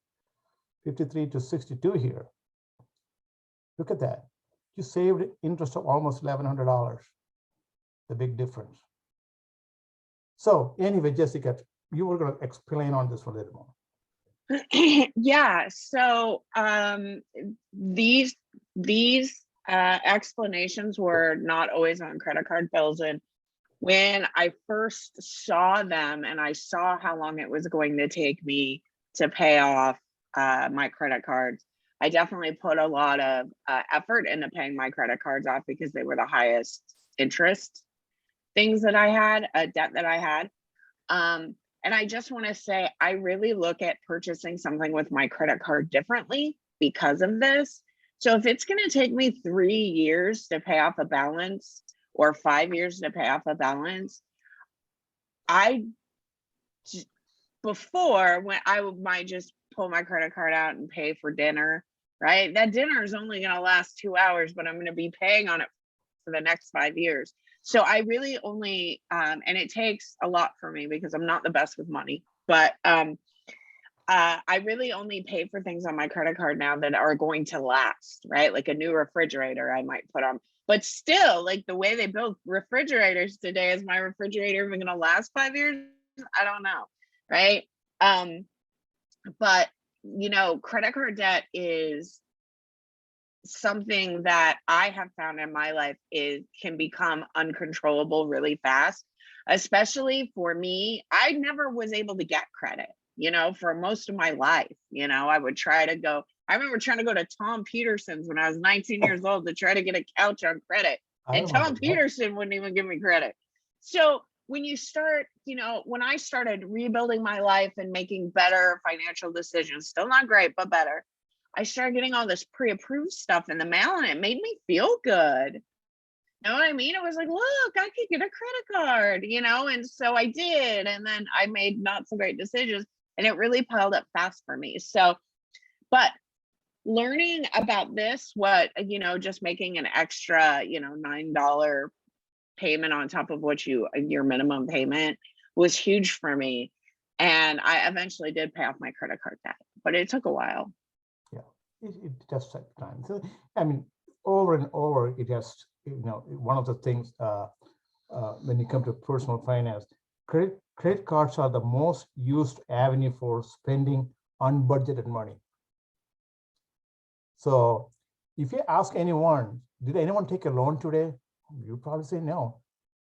53 to 62 here. Look at that. You saved interest of almost $1,100, the big difference. So anyway, Jessica, you were going to explain on this one a little more. Yeah, so these explanations were not always on credit card bills. And when I first saw them and I saw how long it was going to take me to pay off my credit cards, I definitely put a lot of effort into paying my credit cards off because they were the highest interest things that I had, debt that I had. And I just want to say, I really look at purchasing something with my credit card differently because of this. So if it's going to take me 3 years to pay off a balance or 5 years to pay off a balance, before when I might just pull my credit card out and pay for dinner, right? That dinner is only going to last 2 hours, but I'm going to be paying on it for the next 5 years. So I really only, and it takes a lot for me because I'm not the best with money, but I really only pay for things on my credit card now that are going to last, right? Like a new refrigerator I might put on, but still, like the way they build refrigerators today, is my refrigerator even going to last 5 years? I don't know, right? But you know, credit card debt is something that I have found in my life can become uncontrollable really fast, especially for me. I never was able to get credit, you know, for most of my life. You know, I would try to go, I remember trying to go to Tom Peterson's when I was 19 years old to try to get a couch on credit, and Tom Peterson wouldn't even give me credit. So when you start, you know, when I started rebuilding my life and making better financial decisions, still not great, but better, I started getting all this pre-approved stuff in the mail, and it made me feel good. You know what I mean? It was like, look, I could get a credit card, you know? And so I did. And then I made not so great decisions, and it really piled up fast for me. So, but learning about this, what, you know, just making an extra, you know, $9 payment on top of what your minimum payment was huge for me. And I eventually did pay off my credit card debt, but it took a while. It just takes time. So, I mean, over and over, it has, you know, one of the things when you come to personal finance, credit cards are the most used avenue for spending unbudgeted money. So if you ask anyone, did anyone take a loan today? You probably say no.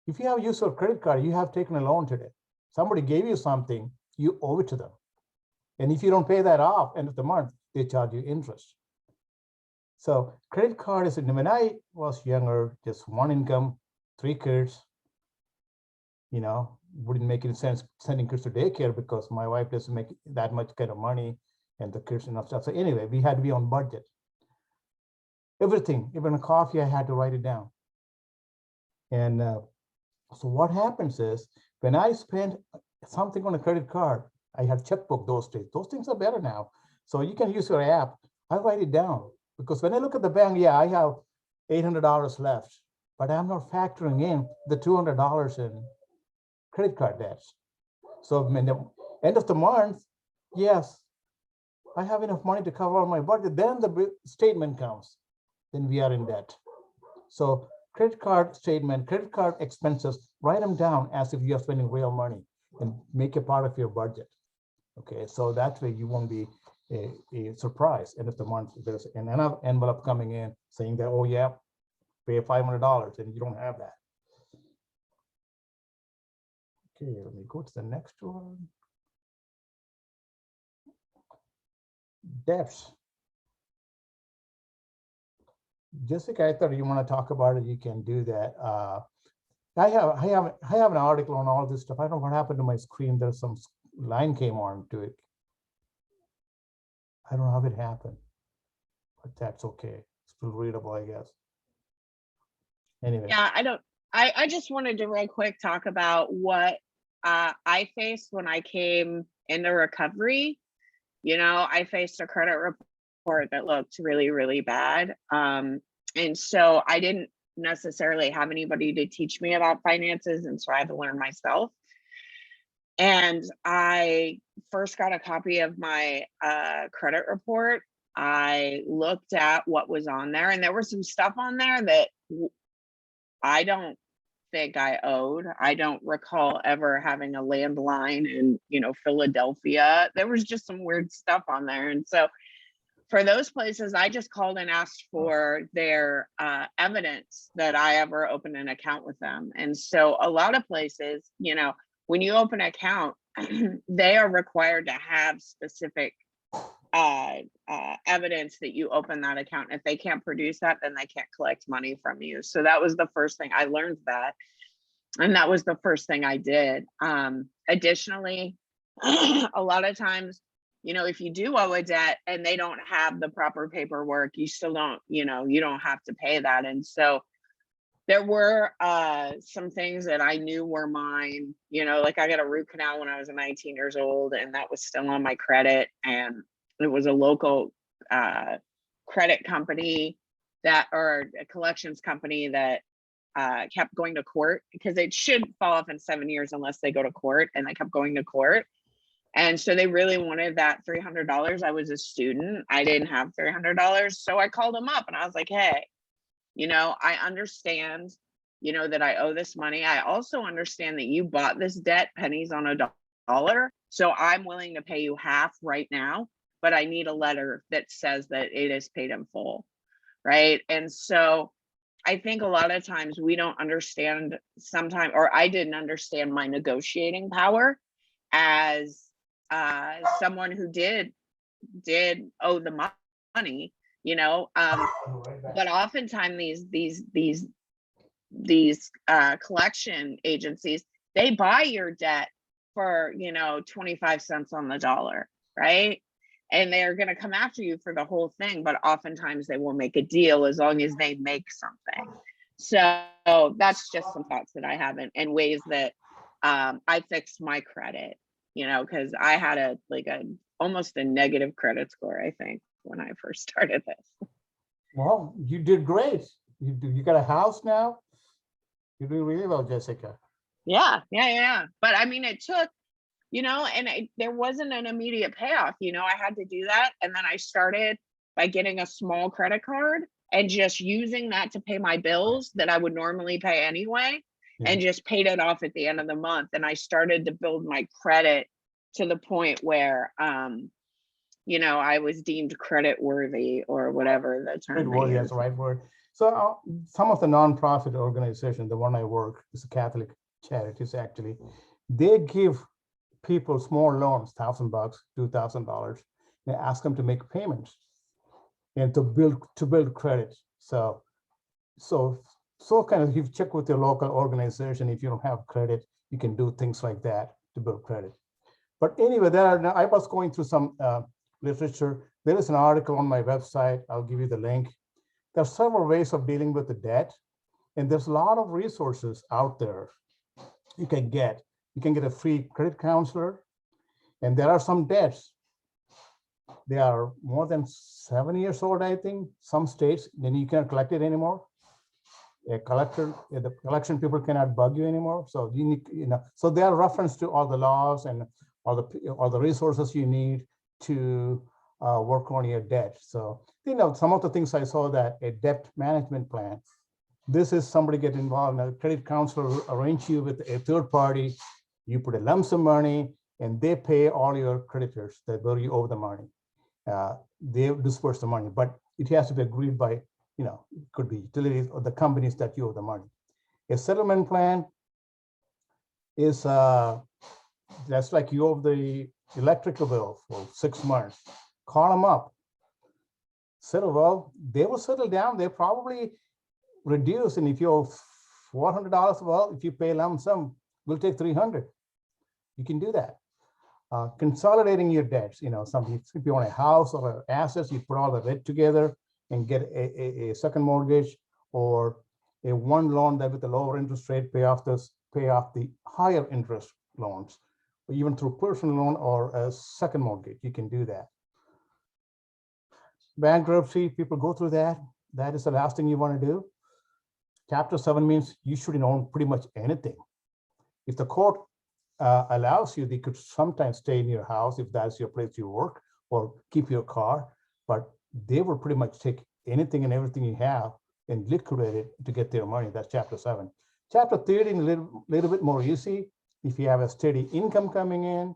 If you have used your credit card, you have taken a loan today. Somebody gave you something, you owe it to them. And if you don't pay that off end of the month, they charge you interest. So credit card is, when I was younger, just one income, 3 kids, you know, wouldn't make any sense sending kids to daycare because my wife doesn't make that much kind of money and the kids and stuff. So anyway, we had to be on budget. Everything, even a coffee, I had to write it down. And so what happens is, when I spend something on a credit card, I had checkbook those days. Those things are better now. So you can use your app. I write it down because when I look at the bank, yeah, I have $800 left, but I'm not factoring in the $200 in credit card debts. So when the end of the month, yes, I have enough money to cover all my budget. Then the statement comes, then we are in debt. So credit card statement, credit card expenses, write them down as if you're spending real money and make it part of your budget. Okay, so that way you won't be a surprise. End of the month, there's an envelope coming in saying that, oh yeah, pay $500, and you don't have that. Okay, let me go to the next one. Debts. Jessica, I thought you want to talk about it. You can do that. I have an article on all this stuff. I don't know what happened to my screen. There's some line came on to it. I don't know how it happened, but that's okay. Still readable, I guess. Anyway. Yeah, I just wanted to real quick talk about what I faced when I came into recovery. You know, I faced a credit report that looked really, really bad. And so I didn't necessarily have anybody to teach me about finances, and so I had to learn myself. And I first got a copy of my credit report. I looked at what was on there, and there was some stuff on there that I don't think I owed. I don't recall ever having a landline in, you know, Philadelphia. There was just some weird stuff on there. And so for those places, I just called and asked for their evidence that I ever opened an account with them. And so a lot of places, you know, when you open an account, they are required to have specific evidence that you open that account. If they can't produce that, then they can't collect money from you. So that was the first thing I learned that. And that was the first thing I did. Additionally, a lot of times, you know, if you do owe a debt and they don't have the proper paperwork, you still don't, you know, you don't have to pay that. And so there were some things that I knew were mine, you know, like I got a root canal when I was 19 years old, and that was still on my credit. And it was a local credit company that, or a collections company that kept going to court, because it should fall off in 7 years unless they go to court, and they kept going to court. And so they really wanted that $300. I was a student. I didn't have $300. So I called them up and I was like, hey, you know, I understand, you know, that I owe this money. I also understand that you bought this debt pennies on a dollar. So I'm willing to pay you half right now, but I need a letter that says that it is paid in full. Right. And so I think a lot of times we don't understand sometimes, or I didn't understand my negotiating power as someone who did owe the money, you know, but oftentimes these collection agencies, they buy your debt for, you know, 25 cents on the dollar, right? And they're going to come after you for the whole thing, but oftentimes they will make a deal as long as they make something. So that's just some thoughts that I have, and ways that I fixed my credit, you know, because I had almost a negative credit score, I think, when I first started this. Well, you did great. You got a house now. You're doing really well, Jessica. Yeah. But I mean, it took, you know, and there wasn't an immediate payoff. You know, I had to do that. And then I started by getting a small credit card and just using that to pay my bills that I would normally pay anyway, and just paid it off at the end of the month. And I started to build my credit to the point where, you know, I was deemed credit worthy, or whatever the term is. That's the right word. So some of the nonprofit organizations, the one I work is a Catholic charities, actually, they give people small loans, $1,000, $2,000. They ask them to make payments and to build credit. So kind of, you check with your local organization. If you don't have credit, you can do things like that to build credit. But anyway, I was going through some literature. There is an article on my website. I'll give you the link. There are several ways of dealing with the debt, and there's a lot of resources out there you can get. You can get a free credit counselor, and there are some debts. They are more than 7 years old, I think. Some states, then you can't collect it anymore. The collection people cannot bug you anymore. So you need, you know, so they are reference to all the laws and all the resources you need to work on your debt. So, you know, some of the things I saw, that a debt management plan. This is somebody get involved, a credit counselor arrange you with a third party. You put a lump sum money and they pay all your creditors that where you owe the money. They disperse the money, but it has to be agreed by, you know, it could be utilities or the companies that you owe the money. A settlement plan is that's like you owe the electrical bill for 6 months. Call them up. Settle, well, they will settle down. They probably reduce, and if you owe $400, well, if you pay lump sum, we'll take $300. You can do that. Consolidating your debts, you know, something, if you own a house or assets, you put all the debt together and get a second mortgage, or a one loan that with a lower interest rate pay off the higher interest loans, or even through personal loan or a second mortgage, you can do that. Bankruptcy, people go through that. That is the last thing you want to do. Chapter 7 means you shouldn't own pretty much anything. If the court allows you, they could sometimes stay in your house if that's your place you work, or keep your car, but they will pretty much take anything and everything you have and liquidate it to get their money. That's chapter 7. Chapter 13, a little bit more easy. If you have a steady income coming in,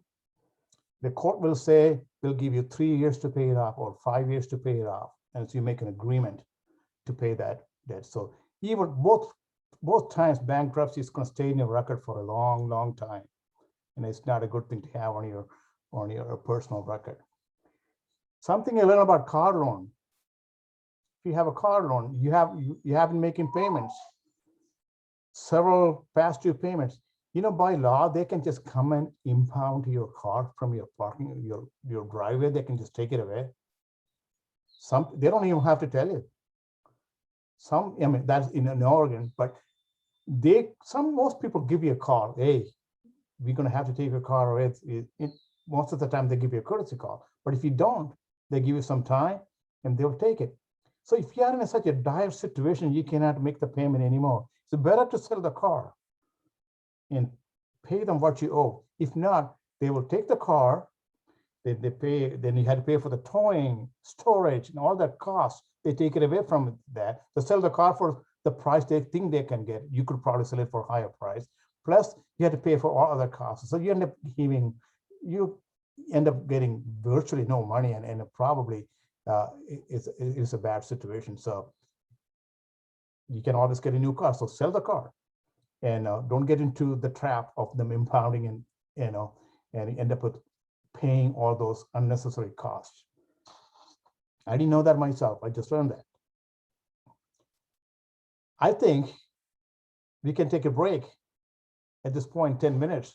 the court will say they'll give you 3 years to pay it off or 5 years to pay it off. And so you make an agreement to pay that debt. So even both times, bankruptcy is going to stay in your record for a long, long time. And it's not a good thing to have on your personal record. Something I learned about car loan. If you have a car loan, you have been making payments, several past due payments. You know, by law, they can just come and impound your car from your parking, your driveway. They can just take it away. They don't even have to tell you. I mean, that's in Oregon, but most people give you a call. Hey, we're going to have to take your car away. Most of the time they give you a courtesy call, but if you don't, they give you some time and they'll take it. So if you are in such a dire situation, you cannot make the payment anymore. It's better to sell the car and pay them what you owe. If not, they will take the car. They pay. Then you had to pay for the towing, storage, and all that cost. They take it away from that. They sell the car for the price they think they can get. You could probably sell it for a higher price. Plus, you had to pay for all other costs. So you end up getting virtually no money, and probably it's a bad situation. So you can always get a new car. So sell the car, and don't get into the trap of them impounding and and end up with paying all those unnecessary costs. I didn't know that myself. I just learned that. I think we can take a break at this point, 10 minutes.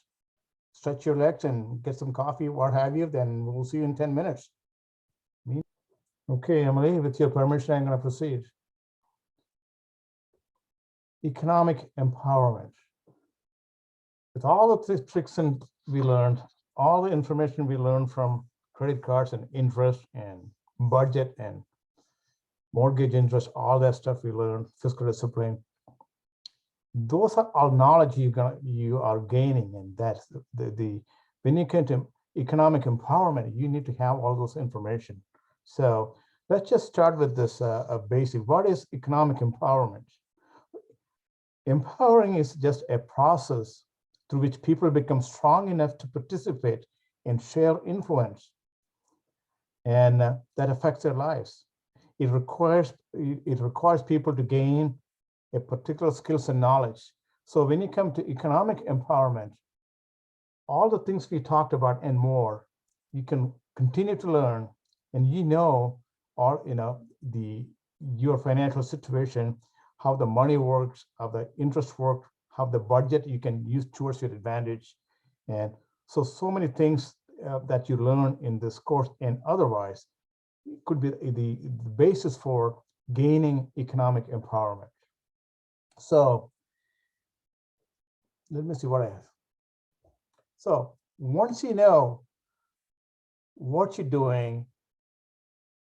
Stretch your legs and get some coffee, what have you, then we'll see you in 10 minutes. Okay, Emily, with your permission, I'm going to proceed. Economic empowerment. With all the tricks and we learned, all the information we learned from credit cards and interest and budget and mortgage interest, all that stuff we learned, fiscal discipline. Those are all knowledge you are gaining, and that's when you get to economic empowerment, you need to have all those information. So let's just start with this basic. What is economic empowerment? Empowering is just a process through which people become strong enough to participate and share influence, and that affects their lives. It requires people to gain a particular skills and knowledge. So when you come to economic empowerment, all the things we talked about and more, you can continue to learn, and your financial situation, how the money works, how the interest works, how the budget you can use towards your advantage. And so many things that you learn in this course and otherwise could be the basis for gaining economic empowerment. So let me see what I have. So once you know what you're doing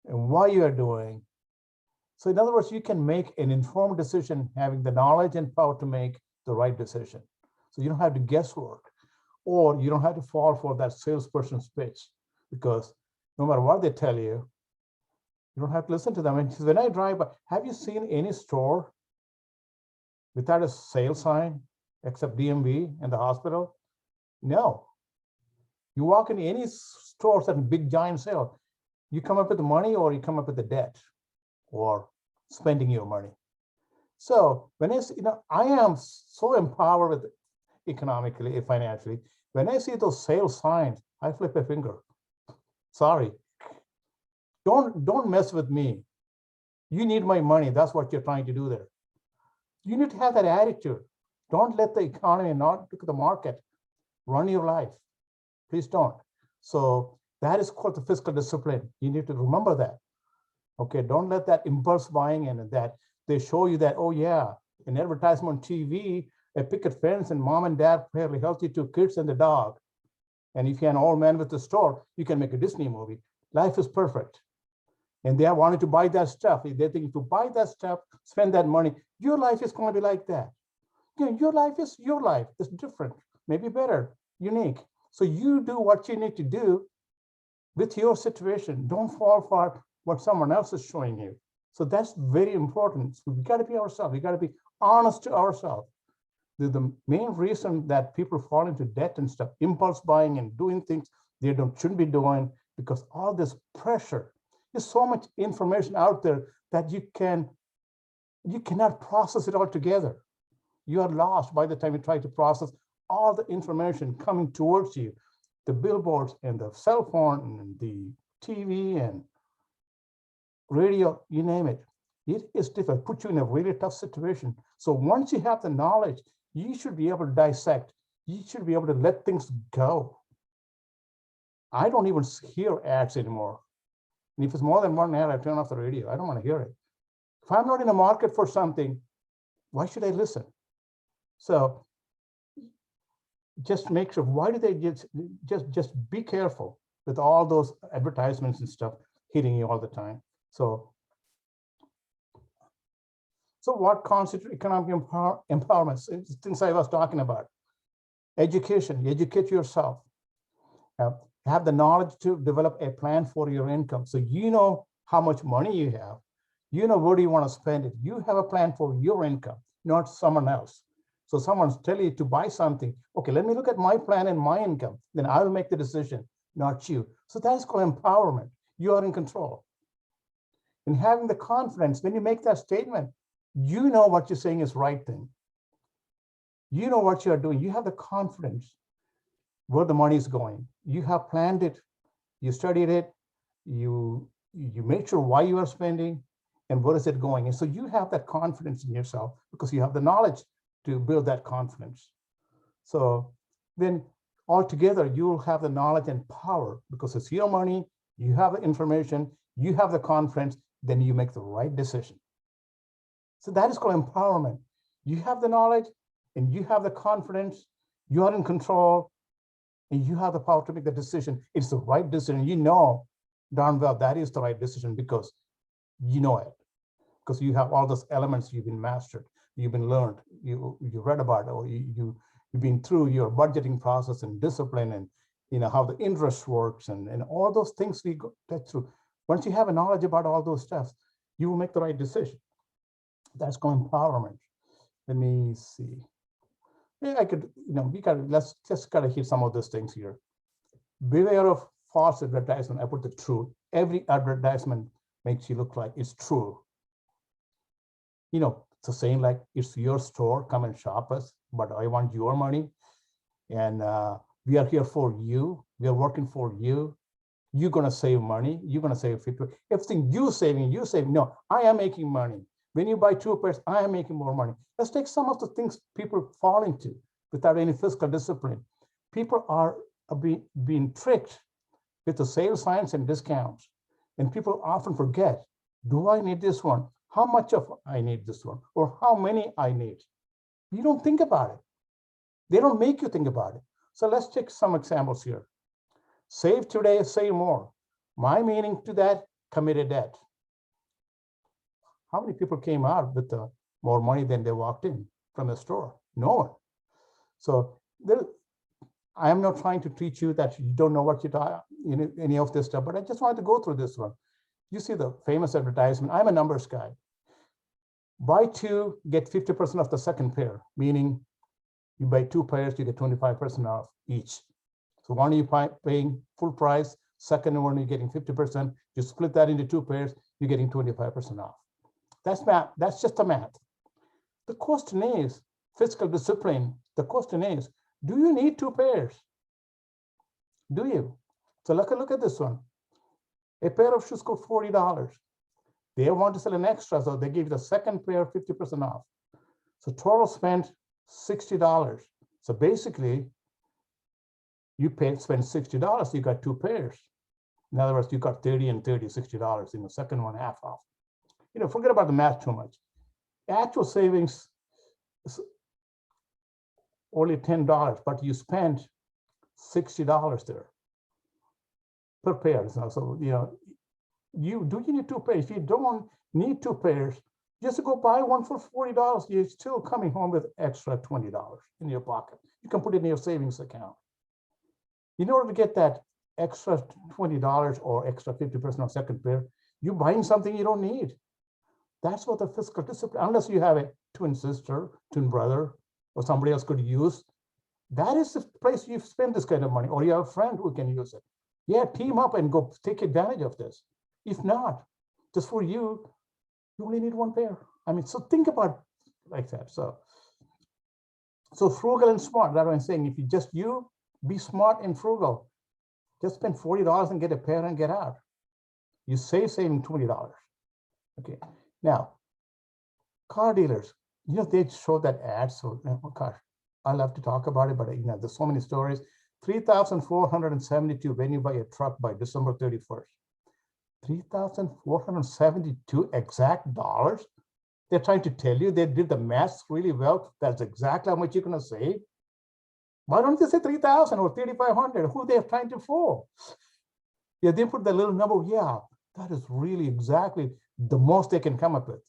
and why you are doing, so in other words, you can make an informed decision having the knowledge and power to make the right decision. So you don't have to guesswork, or you don't have to fall for that salesperson's pitch, because no matter what they tell you, you don't have to listen to them. And when I drive by, have you seen any store without a sale sign except DMV and the hospital? No. You walk in any store, that big giant sale, you come up with the money or you come up with the debt or spending your money. So when I am so empowered with economically, financially, when I see those sale signs, I flip a finger. Sorry. Don't mess with me. You need my money. That's what you're trying to do there. You need to have that attitude. Don't let the economy, not the market, run your life. Please don't. So that is called the fiscal discipline. You need to remember that. Okay, don't let that impulse buying and that they show you that, oh yeah, an advertisement on TV, a picket fence and mom and dad fairly healthy, 2 kids and the dog. And if you're an old man with the store, you can make a Disney movie. Life is perfect. And they are wanting to buy that stuff. They think if you buy that stuff, spend that money, your life is going to be like that. Your life is your life. It's different, maybe better, unique. So you do what you need to do with your situation. Don't fall for what someone else is showing you. So that's very important. So we got to be ourselves. We got to be honest to ourselves. The main reason that people fall into debt and stuff, impulse buying and doing things they shouldn't be doing, because all this pressure. There's so much information out there that you cannot process it all together. You are lost by the time you try to process all the information coming towards you, the billboards and the cell phone and the TV and radio, you name it. It is difficult, put you in a really tough situation. So once you have the knowledge, you should be able to dissect. You should be able to let things go. I don't even hear ads anymore. And if it's more than one ad, I turn off the radio. I don't want to hear it. If I'm not in the market for something, why should I listen? So just make sure, why do they just be careful with all those advertisements and stuff hitting you all the time. So what constitutes economic empowerment? Things I was talking about. Education, you educate yourself. Have the knowledge to develop a plan for your income. So you know how much money you have. You know where do you want to spend it. You have a plan for your income, not someone else. So someone's telling you to buy something. Okay, let me look at my plan and my income. Then I will make the decision, not you. So that's called empowerment. You are in control. And having the confidence, when you make that statement, you know what you're saying is right thing. You know what you're doing. You have the confidence where the money is going. You have planned it. You studied it. You made sure why you are spending and where is it going. And so you have that confidence in yourself because you have the knowledge to build that confidence. So then altogether, you will have the knowledge and power because it's your money. You have the information. You have the confidence. Then you make the right decision. So that is called empowerment. You have the knowledge and you have the confidence. You are in control and you have the power to make the decision. It's the right decision. You know darn well that is the right decision because you know it. Because you have all those elements you've been mastered, you've been learned, you read about it, or you've been through your budgeting process and discipline and you know how the interest works and all those things we get through. Once you have a knowledge about all those stuff, you will make the right decision. That's called empowerment. Let me see. Yeah, I could, you know, let's just kind of hit some of those things here. Beware of false advertisement. I put the truth. Every advertisement makes you look like it's true. You know, it's the same like it's your store, come and shop us, but I want your money. And we are here for you. We are working for you. You're going to save money. You're going to save 50. Everything you saving. No, I am making money. When you buy 2 pairs, I am making more money. Let's take some of the things people fall into without any fiscal discipline. People are being tricked with the sales signs and discounts. And people often forget, do I need this one? How much of I need this one? Or how many I need? You don't think about it. They don't make you think about it. So let's take some examples here. Save today, save more. My meaning to that, commit a debt. How many people came out with more money than they walked in from the store? No one. So I am not trying to teach you that you don't know what you're talking, you know, any of this stuff, but I just wanted to go through this one. You see the famous advertisement. I'm a numbers guy. Buy 2, get 50% off the second pair, meaning you buy 2 pairs, you get 25% off each. So one you paying full price, second one you're getting 50%. You split that into 2 pairs, you're getting 25% off. That's math. That's just the math. The question is fiscal discipline. The question is, do you need 2 pairs? Do you? So look at this one. A pair of shoes cost $40. They want to sell an extra, so they give the second pair 50% off. So total spent $60. So basically, you spend $60, you got 2 pairs. In other words, you got 30 and 30, $60 in the second one half off. You know, forget about the math too much. Actual savings is only $10, but you spent $60 there per pair. So you know, you need 2 pairs. If you don't need 2 pairs, just go buy one for $40. You're still coming home with extra $20 in your pocket. You can put it in your savings account. In order to get that extra $20 or extra 50% on second pair, you're buying something you don't need. That's what the fiscal discipline, unless you have a twin sister, twin brother, or somebody else could use, that is the place you spend this kind of money, or you have a friend who can use it. Yeah, team up and go take advantage of this. If not, just for you, you only need 1 pair. I mean, so think about it like that. So frugal and smart, that's what I'm saying. If you be smart and frugal, just spend $40 and get a pair and get out. You saving $20. Okay. Now, car dealers, they show that ad. So, oh gosh, I love to talk about it, but there's so many stories. 3,472 when you buy a truck by December 31st. 3,472 exact dollars. They're trying to tell you they did the math really well. That's exactly how much you're going to save. Why don't they say 3,000 or 3,500? Who they're trying to fool? Yeah, they put the little number. Yeah, that is really exactly the most they can come up with.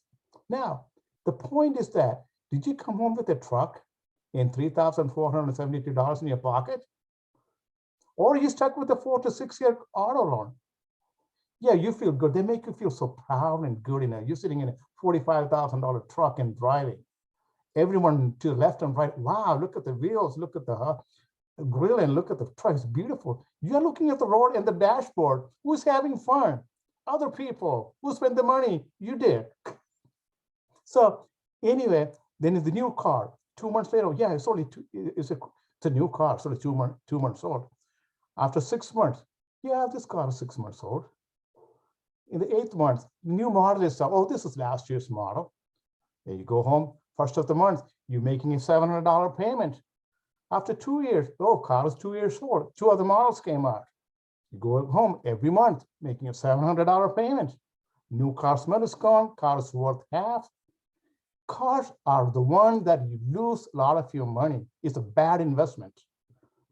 Now, the point is that, did you come home with a truck in $3,472 in your pocket? Or are you stuck with a 4 to 6 year auto loan? Yeah, you feel good. They make you feel so proud and good. You're sitting in a $45,000 truck and driving. Everyone to the left and right. Wow, look at the wheels, look at the grill, and look at the truck. It's beautiful. You're looking at the road and the dashboard. Who's having fun? Other people. Who spent the money? You did. So anyway, then the new car. 2 months later, yeah, it's only it's a new car, so it's 2 months old. After 6 months, yeah, this car is 6 months old. In the 8th month, the new model is, oh, this is last year's model. There you go home, first of the month, you're making a $700 payment. After 2 years, oh, car is 2 years old. 2 other models came out. You go home every month, making a $700 payment. New car smell is gone, car is worth half. Cars are the one that you lose a lot of your money. It's a bad investment,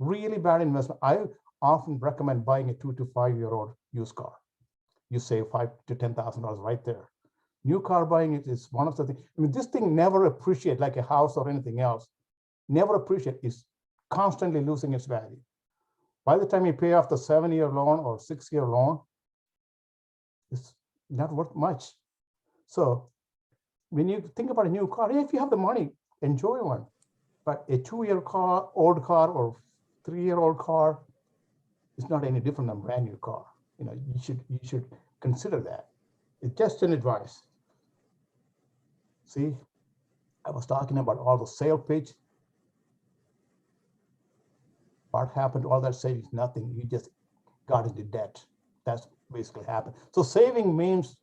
really bad investment. I often recommend buying a 2 to 5 year old used car. You save $5,000 to $10,000 right there. New car buying is one of the things. I mean, this thing never appreciate like a house or anything else. Never appreciate. It's constantly losing its value. By the time you pay off the 7-year loan or 6-year loan, it's not worth much. So when you think about a new car, if you have the money, enjoy one. But a 2-year car, old car, or 3-year-old car is not any different than a brand new car. You should consider that. It's just an advice. See, I was talking about all the sale pitch. What happened to all that savings? Nothing. You just got into debt. That's basically happened. So saving means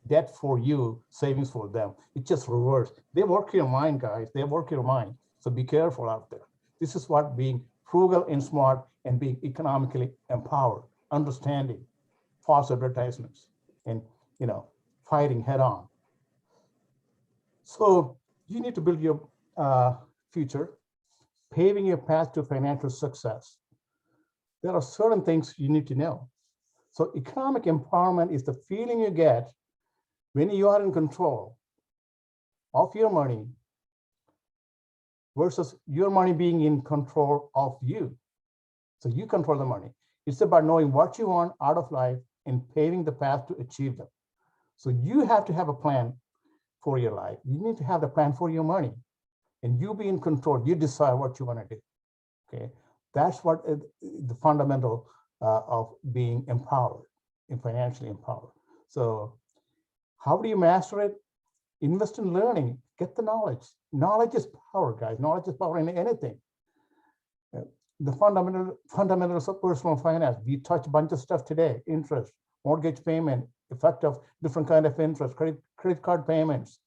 debt for you, savings for them. It's just reverse. They work your mind, guys. They work your mind. So be careful out there. This is what being frugal and smart and being economically empowered, understanding false advertisements, and fighting head on. So you need to build your future, paving your path to financial success. There are certain things you need to know. So economic empowerment is the feeling you get when you are in control of your money versus your money being in control of you. So you control the money. It's about knowing what you want out of life and paving the path to achieve them. So you have to have a plan for your life. You need to have the plan for your money, and you be in control. You decide what you want to do. Okay, that's what the fundamental of being empowered and financially empowered. So how do you master it? Invest in learning. Get the knowledge. Knowledge is power, guys. Knowledge is power in anything. The fundamentals of personal finance. We touch a bunch of stuff today: interest, mortgage payment, effect of different kind of interest, credit card payments.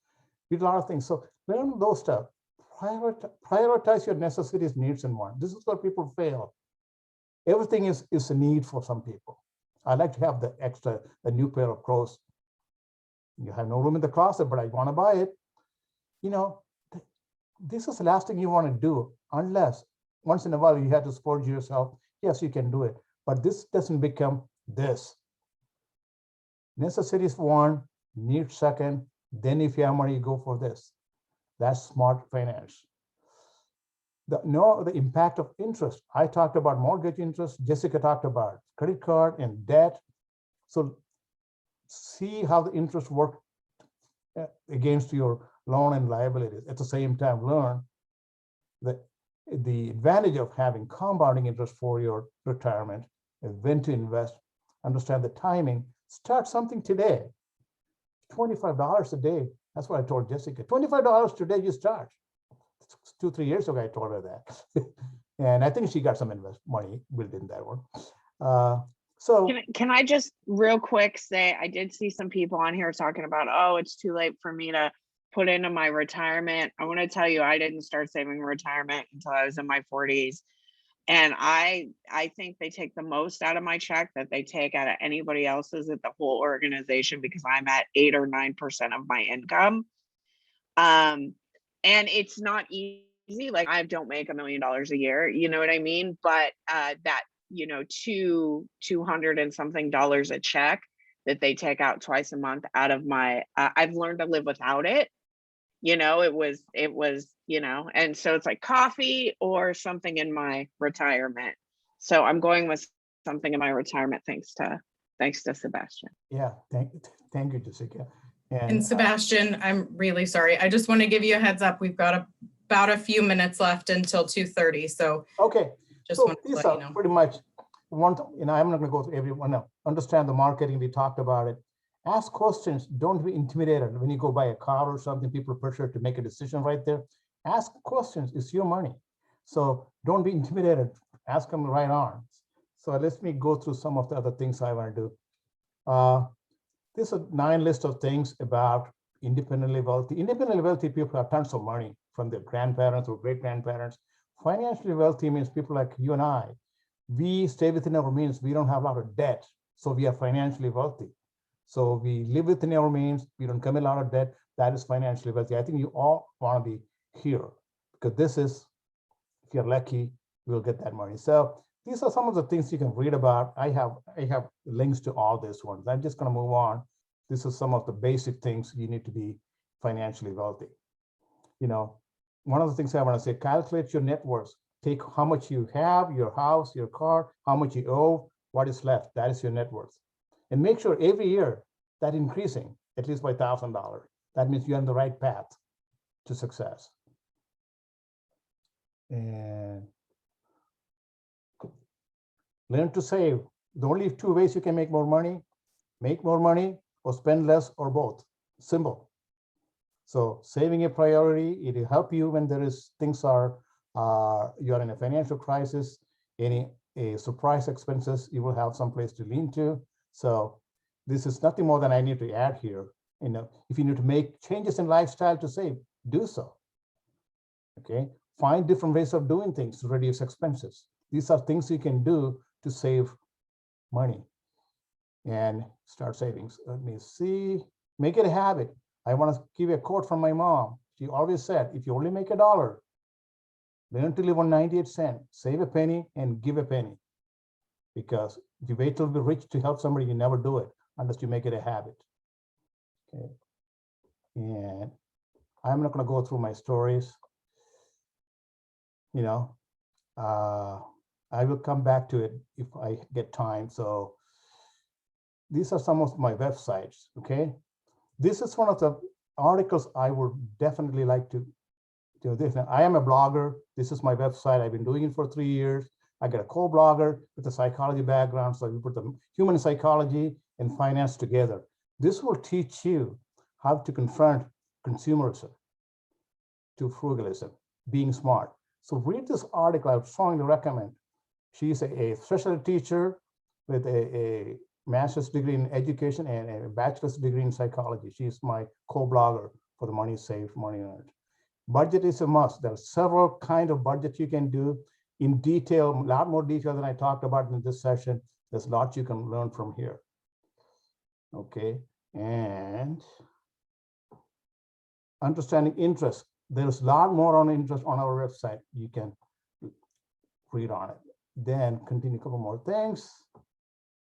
We did a lot of things. So learn those stuff. Prioritize your necessities, needs, and wants. This is where people fail. Everything is a need for some people. I like to have the new pair of clothes. You have no room in the closet, but I want to buy it. This is the last thing you want to do, unless once in a while you have to splurge yourself. Yes, you can do it, but this doesn't become this. Necessities one, needs second. Then if you have money, you go for this. That's smart finance. The impact of interest. I talked about mortgage interest. Jessica talked about credit card and debt. So see how the interest work against your loan and liabilities. At the same time, learn the advantage of having compounding interest for your retirement, and when to invest, understand the timing. Start something today. $25 a day. That's what I told Jessica. $25 today, you start. 2-3 years ago, I told her that. And I think she got some money built in that one. So Can I just real quick say, I did see some people on here talking about, oh, it's too late for me to put into my retirement. I want to tell you, I didn't start saving retirement until I was in my 40s. And I think they take the most out of my check that they take out of anybody else's at the whole organization, because I'm at 8 or 9% of my income. And it's not easy. Like, I don't make $1 million a year, you know what I mean? But that, you know, 200 and something dollars a check that they take out twice a month out of my, I've learned to live without it. You know, it was, you know, and so it's like coffee or something in my retirement. So I'm going with something in my retirement, thanks to Sebastian. yeah, thank you, Jessica. And Sebastian, I'm really sorry. I just want to give you a heads up. We've got about a few minutes left until 2:30. So okay, just so want to these let are you know. pretty much one. You know, I'm not going to go through every one. Now, understand the marketing. We talked about it. Ask questions. Don't be intimidated when you go buy a car or something. People are pressured to make a decision right there. Ask questions. It's your money, so don't be intimidated. Ask them right on. So let me go through some of the other things I want to do. This is a 9 list of things about independently wealthy. Independently wealthy people have tons of money from their grandparents or great grandparents. Financially wealthy means people like you and I. We stay within our means. We don't have a lot of debt, so we are financially wealthy. So we live within our means. We don't commit a lot of debt. That is financially wealthy. I think you all want to be here, because this is, if you're lucky, you'll get that money. So these are some of the things you can read about. I have links to all these ones. I'm just going to move on. This is some of the basic things you need to be financially wealthy. You know, one of the things I want to say, calculate your net worth. Take how much you have, your house, your car, how much you owe, what is left. That is your net worth. And make sure every year that increasing at least by $1,000. That means you're on the right path to success. And learn to save. The only 2 ways you can make more money or spend less, or both. Simple. So saving a priority, it will help you when there is things are, you're in a financial crisis, any surprise expenses, you will have some place to lean to. So this is nothing more than I need to add here. You know, if you need to make changes in lifestyle to save, do so. Okay, find different ways of doing things to reduce expenses. These are things you can do to save money and start savings. Let me see. Make it a habit. I want to give you a quote from my mom. She always said, if you only make $1, learn to live on 98 cents, save a penny and give a penny. Because if you wait till you're rich to help somebody, you never do it unless you make it a habit. Okay. And I'm not going to go through my stories. You know, I will come back to it if I get time. So these are some of my websites, okay? This is one of the articles I would definitely like to do this. Now, I am a blogger. This is my website. I've been doing it for 3 years. I got a co-blogger with a psychology background. So we put the human psychology and finance together. This will teach you how to confront consumerism to frugalism, being smart. So read this article. I would strongly recommend. She's a special teacher with a master's degree in education and a bachelor's degree in psychology. She's my co-blogger for the Money Saved, Money Earned. Budget is a must. There are several kinds of budget you can do in detail, a lot more detail than I talked about in this session. There's lots you can learn from here. Okay, and understanding interest. There's a lot more on interest on our website. You can read on it. Then continue a couple more things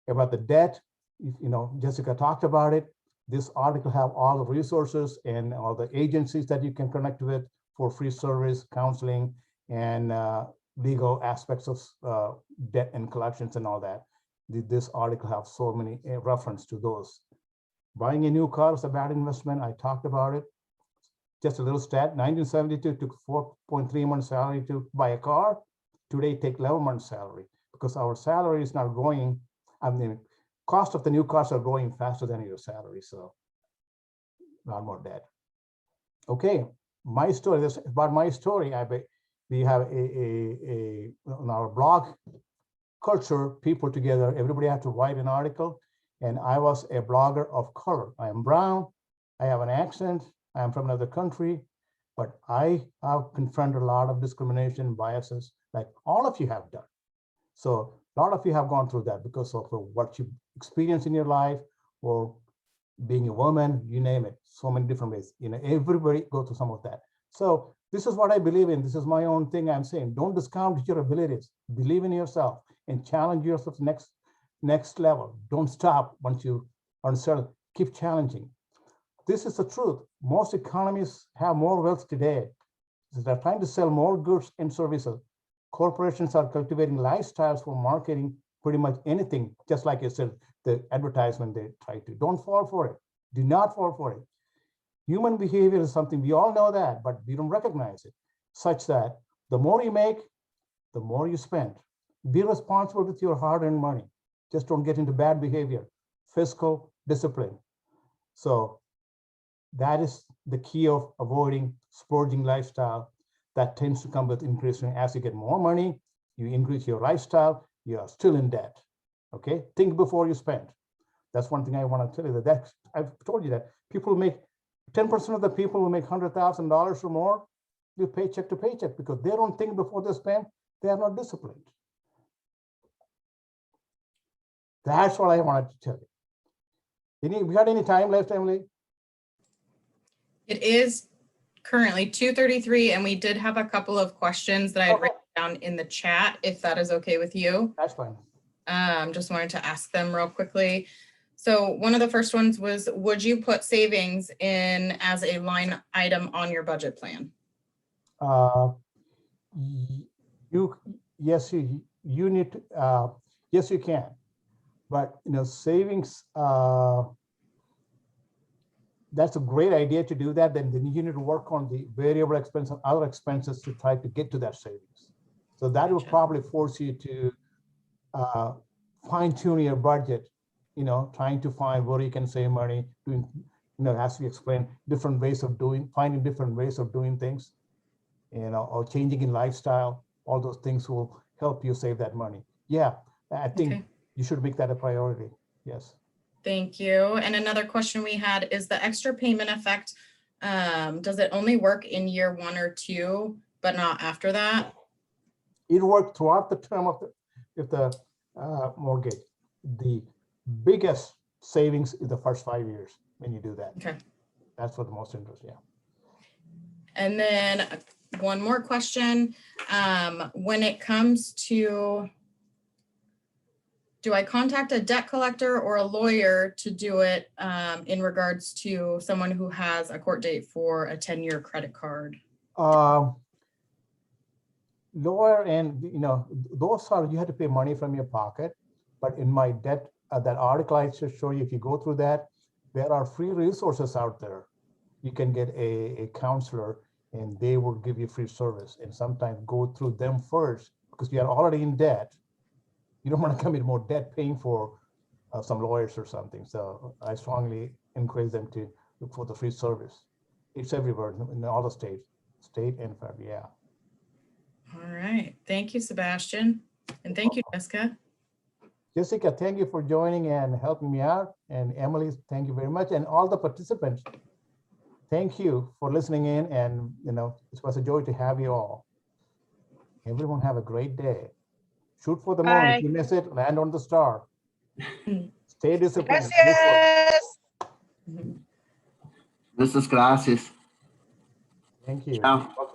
about the debt. You know, Jessica talked about it. This article have all the resources and all the agencies that you can connect with for free service, counseling, and legal aspects of debt and collections and all that. This article have so many reference to those. Buying a new car is a bad investment. I talked about it. Just a little stat, 1972 took 4.3 months salary to buy a car. Today take 11 months salary because our salary is not growing. I mean, cost of the new cars are growing faster than your salary. So a lot more debt. Okay, my story, this about my story. We have on our blog, culture people together. Everybody had to write an article, and I was a blogger of color. I am brown, I have an accent, I am from another country, but I have confronted a lot of discrimination, biases, like all of you have done. So a lot of you have gone through that because of what you experience in your life, or being a woman, you name it, so many different ways. Everybody go through some of that. So this is what I believe in. This is my own thing I'm saying. Don't discount your abilities. Believe in yourself and challenge yourself next level. Don't stop once you are uncertain. Keep challenging. This is the truth. Most economies have more wealth today. They're trying to sell more goods and services. Corporations are cultivating lifestyles for marketing pretty much anything, just like you said, the advertisement they try to. Don't fall for it. Do not fall for it. Human behavior is something, we all know that, but we don't recognize it, such that the more you make, the more you spend. Be responsible with your hard-earned money. Just don't get into bad behavior. Fiscal discipline. So that is the key of avoiding splurging lifestyle that tends to come with increasing. As you get more money, you increase your lifestyle, you are still in debt. Okay, think before you spend. That's one thing I want to tell you, that I've told you that people make 10% of the people who make $100,000 or more live paycheck to paycheck because they don't think before they spend. They are not disciplined. That's what I wanted to tell you. We got any time left, Emily? It is currently 2:33, and we did have a couple of questions that I had written down in the chat, if that is okay with you. That's fine. Just wanted to ask them real quickly. So one of the first ones was, would you put savings in as a line item on your budget plan? Yes, you need to, yes, you can. But savings, that's a great idea to do that. Then you need to work on the variable expense and other expenses to try to get to that savings. So that will probably force you to fine tune your budget, trying to find where you can save money, doing, as we explained, different ways of finding different ways of doing things, or changing in lifestyle. All those things will help you save that money. Yeah, I think you should make that a priority. Yes. Thank you. And another question we had is the extra payment effect. Does it only work in year 1 or 2, but not after that? It worked throughout the term of the mortgage. The biggest savings is the first 5 years when you do that. Okay. That's what the most interest, yeah. And then one more question. When it comes to, do I contact a debt collector or a lawyer to do it in regards to someone who has a court date for a 10-year credit card? Lawyer, and those are, you have to pay money from your pocket. But in my debt, that article I should show you, if you go through that, there are free resources out there. You can get a counselor and they will give you free service, and sometimes go through them first because you are already in debt. You don't want to come in more debt paying for some lawyers or something. So I strongly encourage them to look for the free service. It's everywhere in all the states, state and federal, yeah. All right. Thank you, Sebastian. And thank you, Jessica. Jessica, thank you for joining and helping me out. And Emily, thank you very much. And all the participants, thank you for listening in. And, it was a joy to have you all. Everyone have a great day. Shoot for the moon. If you miss it, land on the star. Stay disciplined. Gracias. Muchas gracias. Thank you. Ciao.